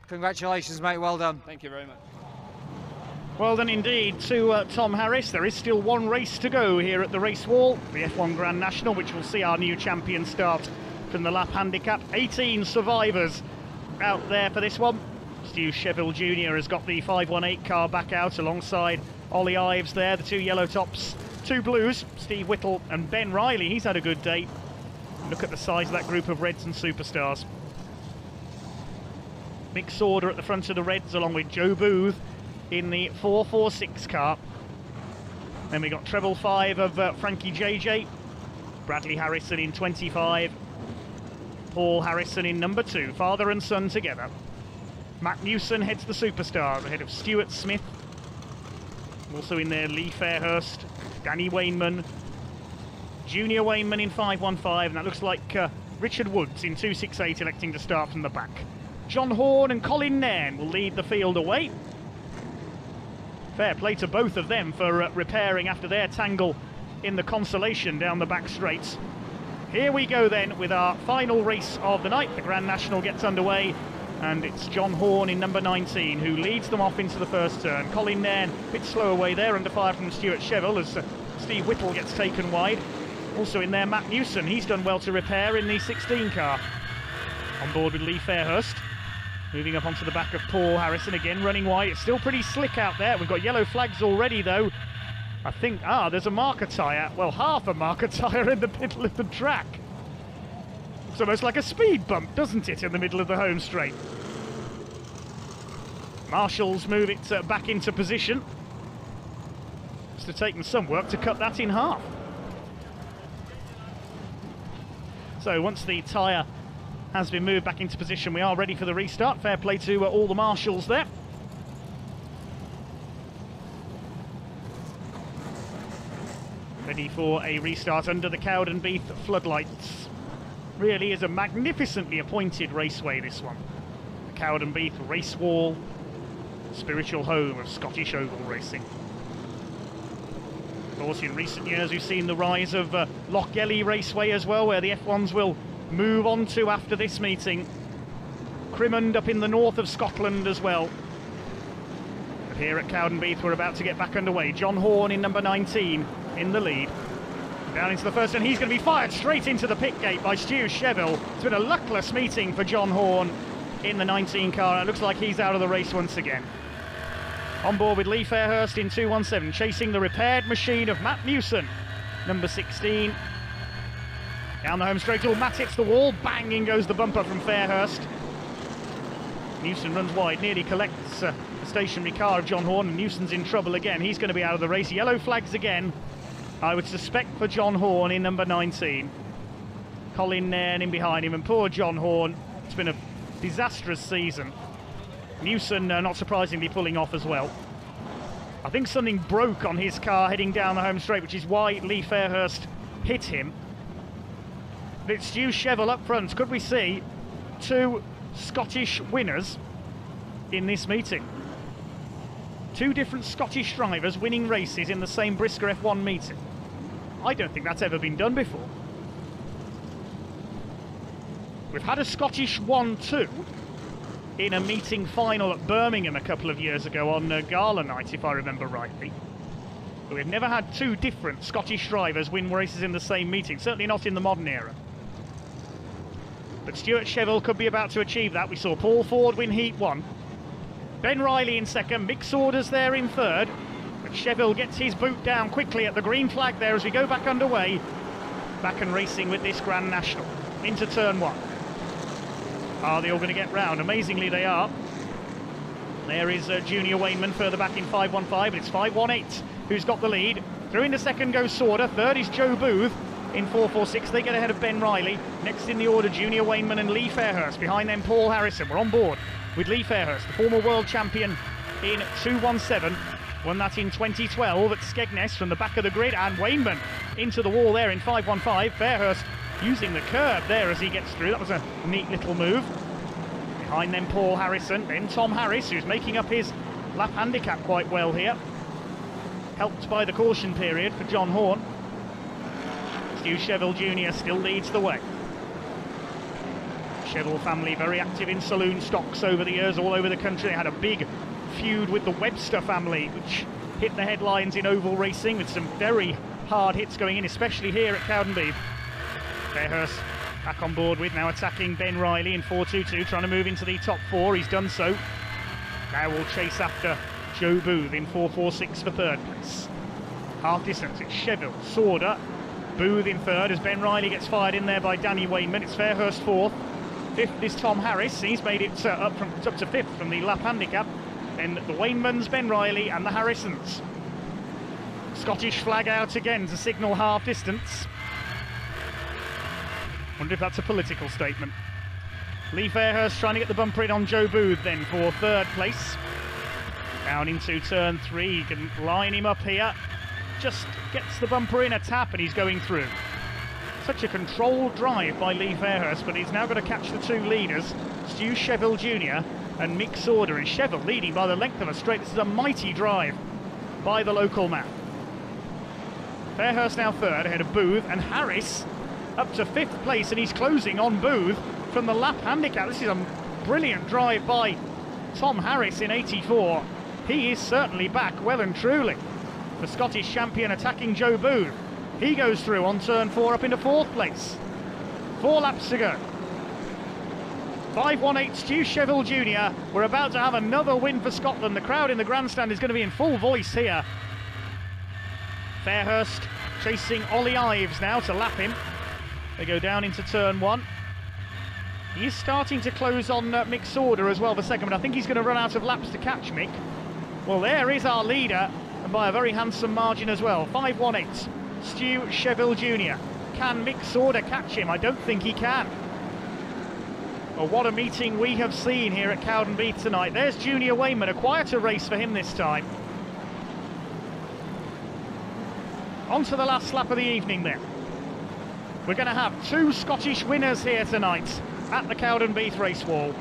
Congratulations, mate, well done. Thank you very much. Well done indeed to Tom Harris. There is still one race to go here at the race wall, the F1 Grand National, which will see our new champion start from the lap handicap. 18 survivors out there for this one. Stu Sheville Jr. has got the 518 car back out alongside Ollie Ives there, the two yellow tops, two blues, Steve Whittle and Ben Riley. He's had a good day. Look at the size of that group of Reds and Superstars. Mick Sauder at the front of the Reds along with Joe Booth in the 446 car. Then we got treble 5 of Frankie JJ, Bradley Harrison in 25, Paul Harrison in number 2, father and son together. Matt Newson heads the Superstars ahead of Stuart Smith. Also in there, Lee Fairhurst, Danny Wainman, Junior Wainman in 515, and that looks like Richard Woods in 268 electing to start from the back. John Horn and Colin Nairn will lead the field away. Fair play to both of them for repairing after their tangle in the consolation down the back straights. Here we go then with our final race of the night. The Grand National gets underway, and it's John Horn in number 19 who leads them off into the first turn. Colin Nairn a bit slow away there, under fire from Stuart Sheville as Steve Whittle gets taken wide. Also in there, Matt Newson, he's done well to repair in the 16 car. On board with Lee Fairhurst. Moving up onto the back of Paul Harrison again, running wide. It's still pretty slick out there. We've got yellow flags already, though. I think, there's a marker tyre. Well, half a marker tyre in the middle of the track. It's almost like a speed bump, doesn't it, in the middle of the home straight? Marshals move it back into position. Must have taken some work to cut that in half. So once the tyre has been moved back into position, we are ready for the restart. Fair play to all the marshals there. Ready for a restart under the Cowdenbeath floodlights. Really is a magnificently appointed raceway, this one. The Cowdenbeath race wall, spiritual home of Scottish oval racing. Of course, in recent years we've seen the rise of Lochgelly Raceway as well, where the F1s will move on to after this meeting. Crimond up in the north of Scotland as well. But here at Cowdenbeath we're about to get back underway. John Horn in number 19 in the lead. Down into the first, and he's going to be fired straight into the pit gate by Stu Sheville. It's been a luckless meeting for John Horn in the 19 car. It looks like he's out of the race once again. On board with Lee Fairhurst in 217, chasing the repaired machine of Matt Newson, number 16. Down the home straight, Matt hits the wall, bang, in goes the bumper from Fairhurst. Newson runs wide, nearly collects the stationary car of John Horn, and Newson's in trouble again. He's going to be out of the race. Yellow flags again, I would suspect, for John Horn in number 19. Colin Nairn in behind him, and poor John Horn. It's been a disastrous season. Newson, not surprisingly, pulling off as well. I think something broke on his car heading down the home straight, which is why Lee Fairhurst hit him. But it's Stu Sheville up front. Could we see two Scottish winners in this meeting? Two different Scottish drivers winning races in the same Brisker F1 meeting. I don't think that's ever been done before. We've had a Scottish 1-2 in a meeting final at Birmingham a couple of years ago on Gala night, if I remember rightly. But we've never had two different Scottish drivers win races in the same meeting, certainly not in the modern era. But Stuart Sheville could be about to achieve that. We saw Paul Ford win Heat 1. Ben Riley in second, Mick Saunders there in third. But Sheville gets his boot down quickly at the green flag there as we go back underway. Back and racing with this Grand National. Into turn 1. Are they all going to get round? Amazingly they are. There is Junior Wainman further back in 515, but it's 518 who's got the lead. Through into second goes Sauder. Third is Joe Booth in 446. They get ahead of Ben Riley. Next in the order, Junior Wainman and Lee Fairhurst. Behind them, Paul Harrison. We're on board with Lee Fairhurst, the former world champion in 217. Won that in 2012 at Skegness from the back of the grid, and Wainman into the wall there in 515. Fairhurst using the curb there as he gets through. That was a neat little move. Behind them Paul Harrison, then Tom Harris, who's making up his lap handicap quite well here. Helped by the caution period for John Horn. Stu Cheville Jr. still leads the way. Cheville family very active in saloon stocks over the years all over the country. They had a big feud with the Webster family, which hit the headlines in oval racing with some very hard hits going in, especially here at Cowdenbeath. Fairhurst back on board with, now attacking Ben Riley in 422, trying to move into the top four. He's done so. Now will chase after Joe Booth in 446 for third place. Half distance, it's Cheville, Sauder, Booth in third as Ben Riley gets fired in there by Danny Wainman. It's Fairhurst fourth. Fifth is Tom Harris. He's made it up to fifth from the lap handicap. Then the Wainmans, Ben Riley and the Harrisons. Scottish flag out again to signal half distance. Wonder if that's a political statement. Lee Fairhurst trying to get the bumper in on Joe Booth then for third place. Down into turn 3, he can line him up here. Just gets the bumper in a tap and he's going through. Such a controlled drive by Lee Fairhurst, but he's now got to catch the two leaders, Stu Cheville Jr. and Mick Sauder, and Cheville leading by the length of a straight. This is a mighty drive by the local man. Fairhurst now third ahead of Booth, and Harris up to fifth place, and he's closing on Booth from the lap handicap. This is a brilliant drive by Tom Harris in 84. He is certainly back well and truly. The Scottish champion attacking Joe Booth. He goes through on turn 4 up into fourth place. 4 laps to go. 518 Stu Cheville Jr. We're about to have another win for Scotland. The crowd in the grandstand is going to be in full voice here. Fairhurst chasing Ollie Ives now to lap him. They go down into turn 1. He is starting to close on Mick Sauder as well for second, but I think he's going to run out of laps to catch Mick. Well, there is our leader, and by a very handsome margin as well. 518 Stu Cheville Jr. Can Mick Sauder catch him? I don't think he can. Well, what a meeting we have seen here at Cowdenbeath tonight. There's Junior Wainman, a quieter race for him this time. On to the last lap of the evening then. We're going to have 2 Scottish winners here tonight at the Cowdenbeath race wall.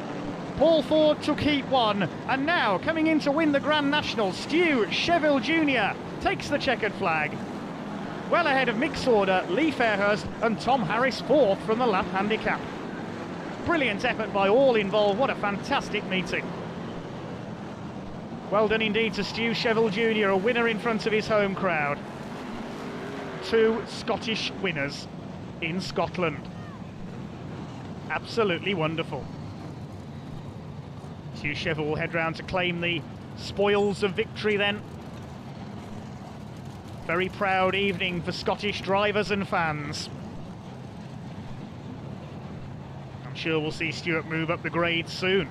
Paul Ford took heat 1, and now coming in to win the Grand National, Stu Cheville Jr. takes the checkered flag. Well ahead of Mick Sauder, Lee Fairhurst and Tom Harris fourth from the lap handicap. Brilliant effort by all involved. What a fantastic meeting. Well done indeed to Stu Cheville Jr., a winner in front of his home crowd. 2 Scottish winners in Scotland. Absolutely wonderful. Stu Cheville will head round to claim the spoils of victory then. Very proud evening for Scottish drivers and fans. I'm sure we'll see Stuart move up the grades soon.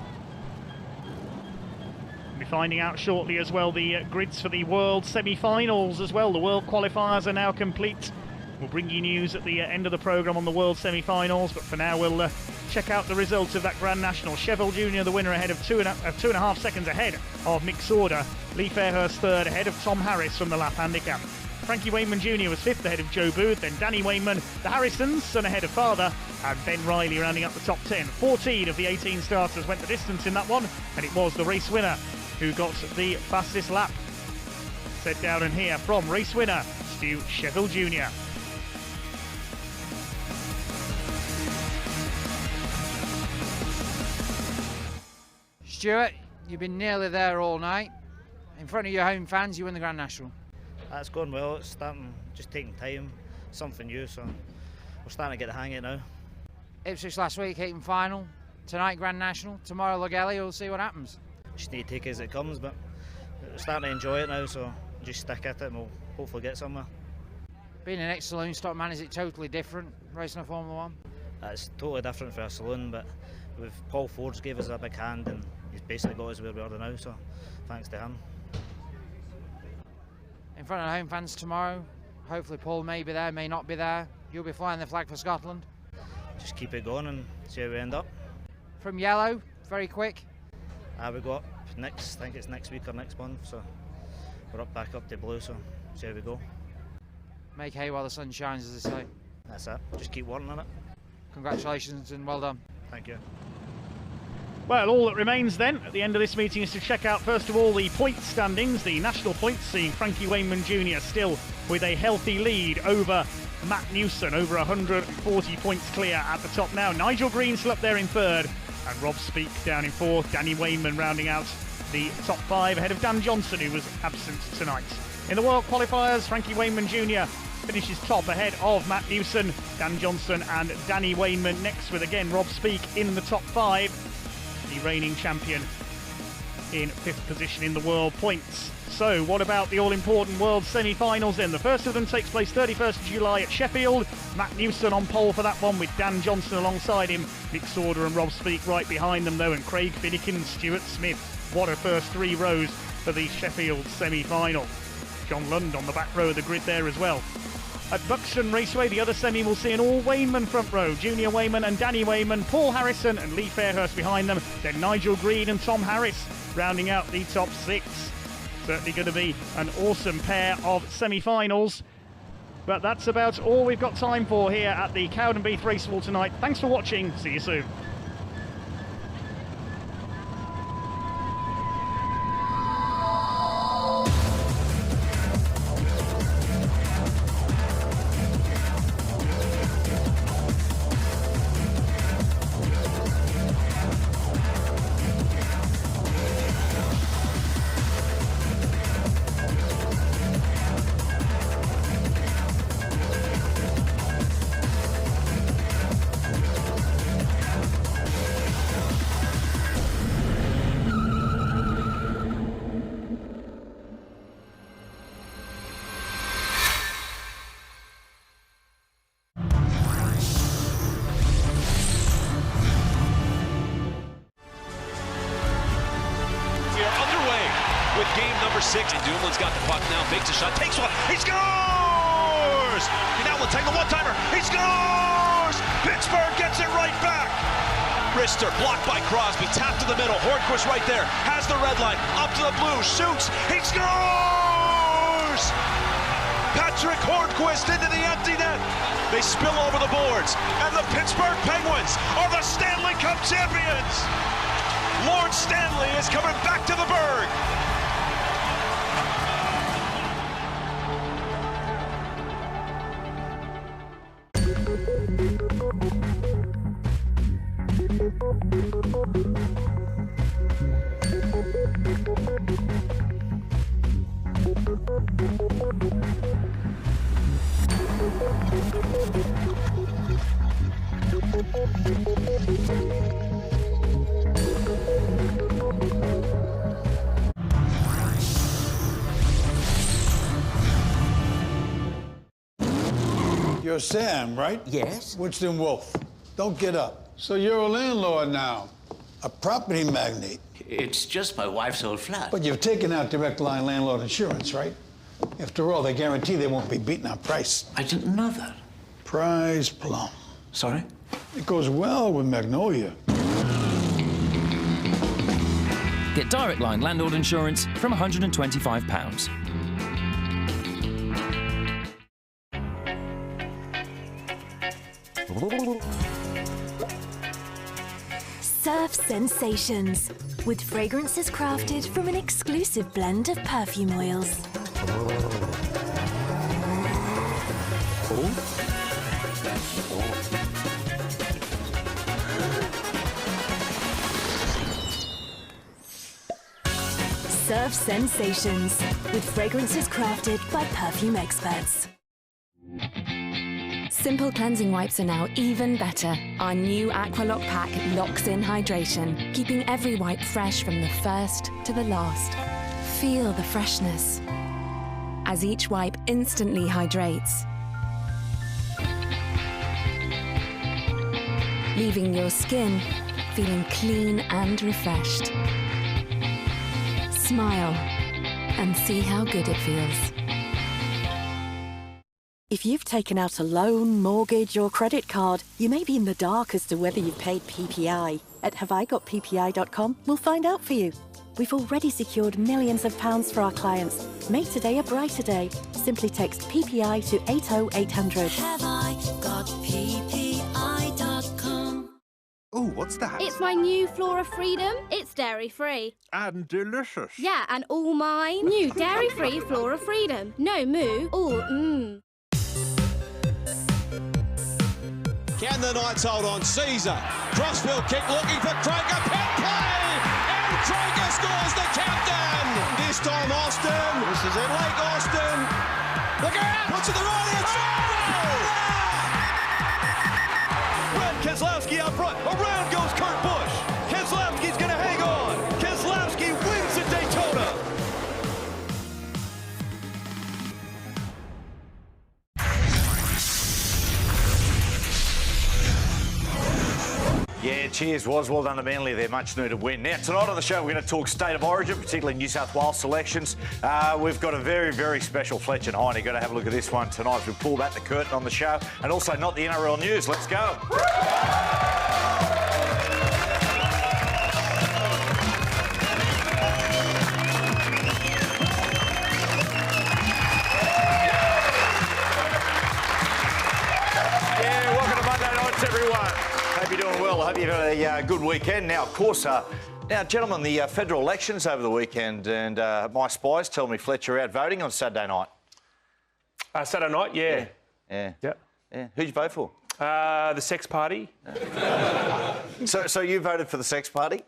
We'll be finding out shortly as well the grids for the World semi-finals as well. The World qualifiers are now complete. We'll bring you news at the end of the programme on the World semi-finals, but for now we'll check out the results of that Grand National. Cheville Jr. the winner ahead of 2.5 seconds ahead of Mick Sauder. Lee Fairhurst third ahead of Tom Harris from the lap handicap. Frankie Wainman Jr. was fifth ahead of Joe Booth, then Danny Wainman, the Harrisons, son ahead of father, and Ben Riley rounding up the top 10. 14 of the 18 starters went the distance in that one, and it was the race winner who got the fastest lap. Set down and here from race winner, Stu Cheville Jr. Stuart, you've been nearly there all night. In front of your home fans, you win the Grand National. That's going well. It's starting, just taking time, something new, so we're starting to get the hang of it now. Ipswich last week, heating final. Tonight, Grand National. Tomorrow, Logelli. We'll see what happens. Just need to take it as it comes, but we're starting to enjoy it now, so just stick at it and we'll hopefully get somewhere. Being an ex-saloon stock man, is it totally different racing a Formula 1? It's totally different for a saloon, but with Paul Ford's gave us a big hand and he's basically got us where we are now, so thanks to him. In front of home fans tomorrow, hopefully Paul may be there, may not be there. You'll be flying the flag for Scotland. Just keep it going and see how we end up. From yellow, very quick. We go up next, I think it's next week or next month, so we're back up to blue, so see how we go. Make hay while the sun shines, as they say. That's it, just keep working on it. Congratulations and well done. Thank you. Well, all that remains then at the end of this meeting is to check out, first of all, the point standings, the national points, seeing Frankie Wainman Jr. still with a healthy lead over Matt Newson, over 140 points clear at the top now. Nigel Green still up there in third, and Rob Speak down in fourth. Danny Wainman rounding out the top five ahead of Dan Johnson, who was absent tonight. In the World Qualifiers, Frankie Wainman Jr. finishes top ahead of Matt Newson, Dan Johnson and Danny Wainman next, with again Rob Speak in the top five. The reigning champion in fifth position in the world points. So what about the all-important world semi-finals then? The first of them takes place 31st of July at Sheffield. Matt Newson on pole for that one with Dan Johnson alongside him. Nick Sauder and Rob Speak right behind them though, and Craig Finnegan and Stuart Smith. What a first three rows for the Sheffield semi-final. John Lund on the back row of the grid there as well. At Buxton Raceway, the other semi will see an all-Wainman front row. Junior Wainman and Danny Wainman, Paul Harrison and Lee Fairhurst behind them. Then Nigel Green and Tom Harris rounding out the top six. Certainly going to be an awesome pair of semi-finals. But that's about all we've got time for here at the Cowdenbeath Racewall tonight. Thanks for watching. See you soon. Six. And Dumoulin got the puck now, fakes a shot, takes one, he scores! Now we'll take the one-timer, he scores! Pittsburgh gets it right back! Rister blocked by Crosby, tapped to the middle, Hornquist right there, has the red line, up to the blue, shoots, he scores! Patrick Hornquist into the empty net. They spill over the boards, and the Pittsburgh Penguins are the Stanley Cup champions! Lord Stanley is coming back to the Burgh! You're Sam, right? Yes. Woodson Wolf. Don't get up. So you're a landlord now, a property magnate. It's just my wife's old flat. But you've taken out direct line landlord insurance, right? After all, they guarantee they won't be beating our price. I didn't know that. Prize plum. Sorry? It goes well with Magnolia. Get direct line landlord insurance from £125. Surf Sensations, with fragrances crafted from an exclusive blend of perfume oils. Surf Sensations, with fragrances crafted by perfume experts. Simple cleansing wipes are now even better. Our new Aqualock pack locks in hydration, keeping every wipe fresh from the first to the last. Feel the freshness as each wipe instantly hydrates, leaving your skin feeling clean and refreshed. Smile and see how good it feels. If you've taken out a loan, mortgage or credit card, you may be in the dark as to whether you've paid PPI. At haveigotppi.com, we'll find out for you. We've already secured millions of pounds for our clients. Make today a brighter day. Simply text PPI to 80800. haveigotppi.com. Oh, what's that? It's my new Flora Freedom. It's dairy-free. And delicious. Yeah, and all mine. New dairy-free Flora Freedom. No moo, all mmm. Can the Knights hold on? Caesar. Crossfield kick looking for Kroger. Pen play! And Kroger scores the countdown! This time Austin. This is it. Lake Austin. Look out! Puts it the right hand side. Brad Keselowski up front. Around goes Kurt Busch. Keselowski's going to hang on. Keselowski wins at Daytona. Yeah, cheers, was well done to Manly, their much needed win. Now, tonight on the show, we're going to talk State of Origin, particularly New South Wales selections. We've got a very, very special Fletch and Heine. Got to have a look at this one tonight as we pull back the curtain on the show. And also not the NRL news. Let's go. Yeah, welcome to Monday nights, everyone. Hope you're doing well. I hope you've had a good weekend. Now, of course, now, gentlemen, the federal elections over the weekend, and my spies tell me Fletcher out voting on Saturday night. Saturday night, yeah. Yeah. Yep. Yeah. Who'd you vote for? The Sex Party. So you voted for the Sex Party?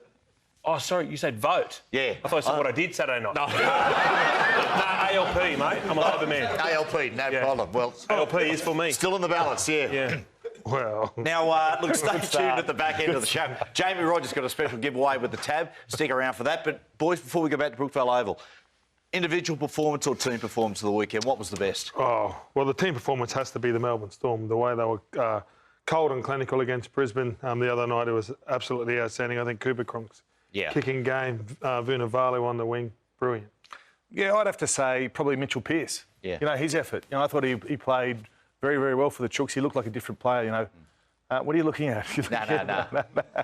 Oh, sorry, you said vote? Yeah. I thought you said what I did Saturday night. No. No, ALP, mate. I'm a Labor man. ALP, no problem. Well, ALP is for me. Still in the balance, yeah. Yeah. Well. Now, look, stay tuned at the back end of the show. Jamie Rogers got a special giveaway with the tab. Stick around for that. But, boys, before we go back to Brookvale Oval, individual performance or team performance of the weekend, what was the best? Oh, well, the team performance has to be the Melbourne Storm. The way they were cold and clinical against Brisbane the other night, it was absolutely outstanding. I think Cooper Cronk's kicking game, Vunivalu on the wing, brilliant. Yeah, I'd have to say probably Mitchell Pearce. Yeah. You know, his effort. You know, I thought he played very, very well for the Chooks. He looked like a different player, you know. What are you looking at? No.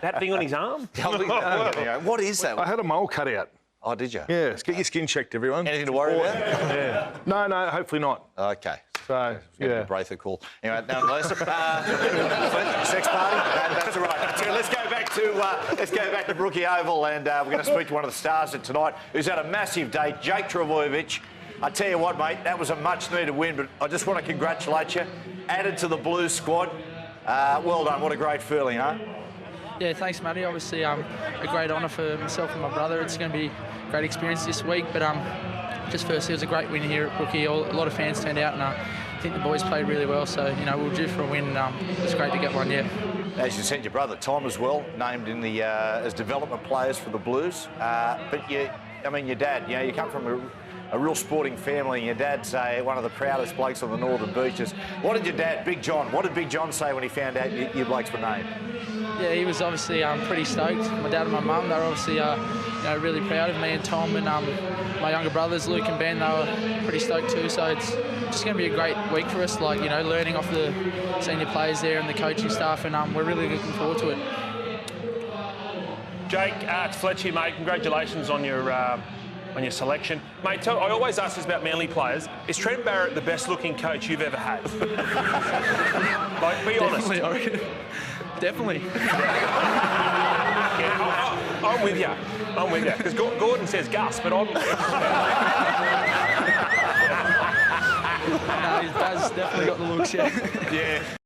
That thing on his arm? What is that? I had a mole cut out. Oh, did you? Yeah, get your skin checked, everyone. Anything to worry about? Yeah. No, hopefully not. Okay. So, yeah. Braither call. Anyway, nonetheless, Sex Party. That's all right. So let's go back to Brookie Oval, and we're going to speak to one of the stars of tonight, who's had a massive day, Jake Trbojevic. I tell you what, mate, that was a much-needed win, but I just want to congratulate you. Added to the Blues squad. Well done. What a great feeling, huh? Yeah, thanks, Matty. Obviously, a great honour for myself and my brother. It's going to be a great experience this week, but just firstly, it was a great win here at Brookie. A lot of fans turned out, and I think the boys played really well. So, you know, we were due for a win. It's great to get one, yeah. As you said, your brother Tom as well, named in the as development players for the Blues. But your dad, you know, you come from a real sporting family, and your dad's one of the proudest blokes on the northern beaches. What did your dad, Big John, what did Big John say when he found out you blokes were named? Yeah, he was obviously pretty stoked. My dad and my mum, they were obviously really proud of me and Tom, and my younger brothers, Luke and Ben, they were pretty stoked too. So it's just going to be a great week for us, like, you know, learning off the senior players there and the coaching staff, and we're really looking forward to it. Jake, it's Fletch here, mate. Congratulations on your selection. Mate, I always ask this about Manly players. Is Trent Barrett the best-looking coach you've ever had? Like, be honest. Definitely, I reckon. Definitely. Yeah, I'm with you. Because Gordon says Gus, but I'm... No, his dad's definitely got the looks, yeah. Yeah.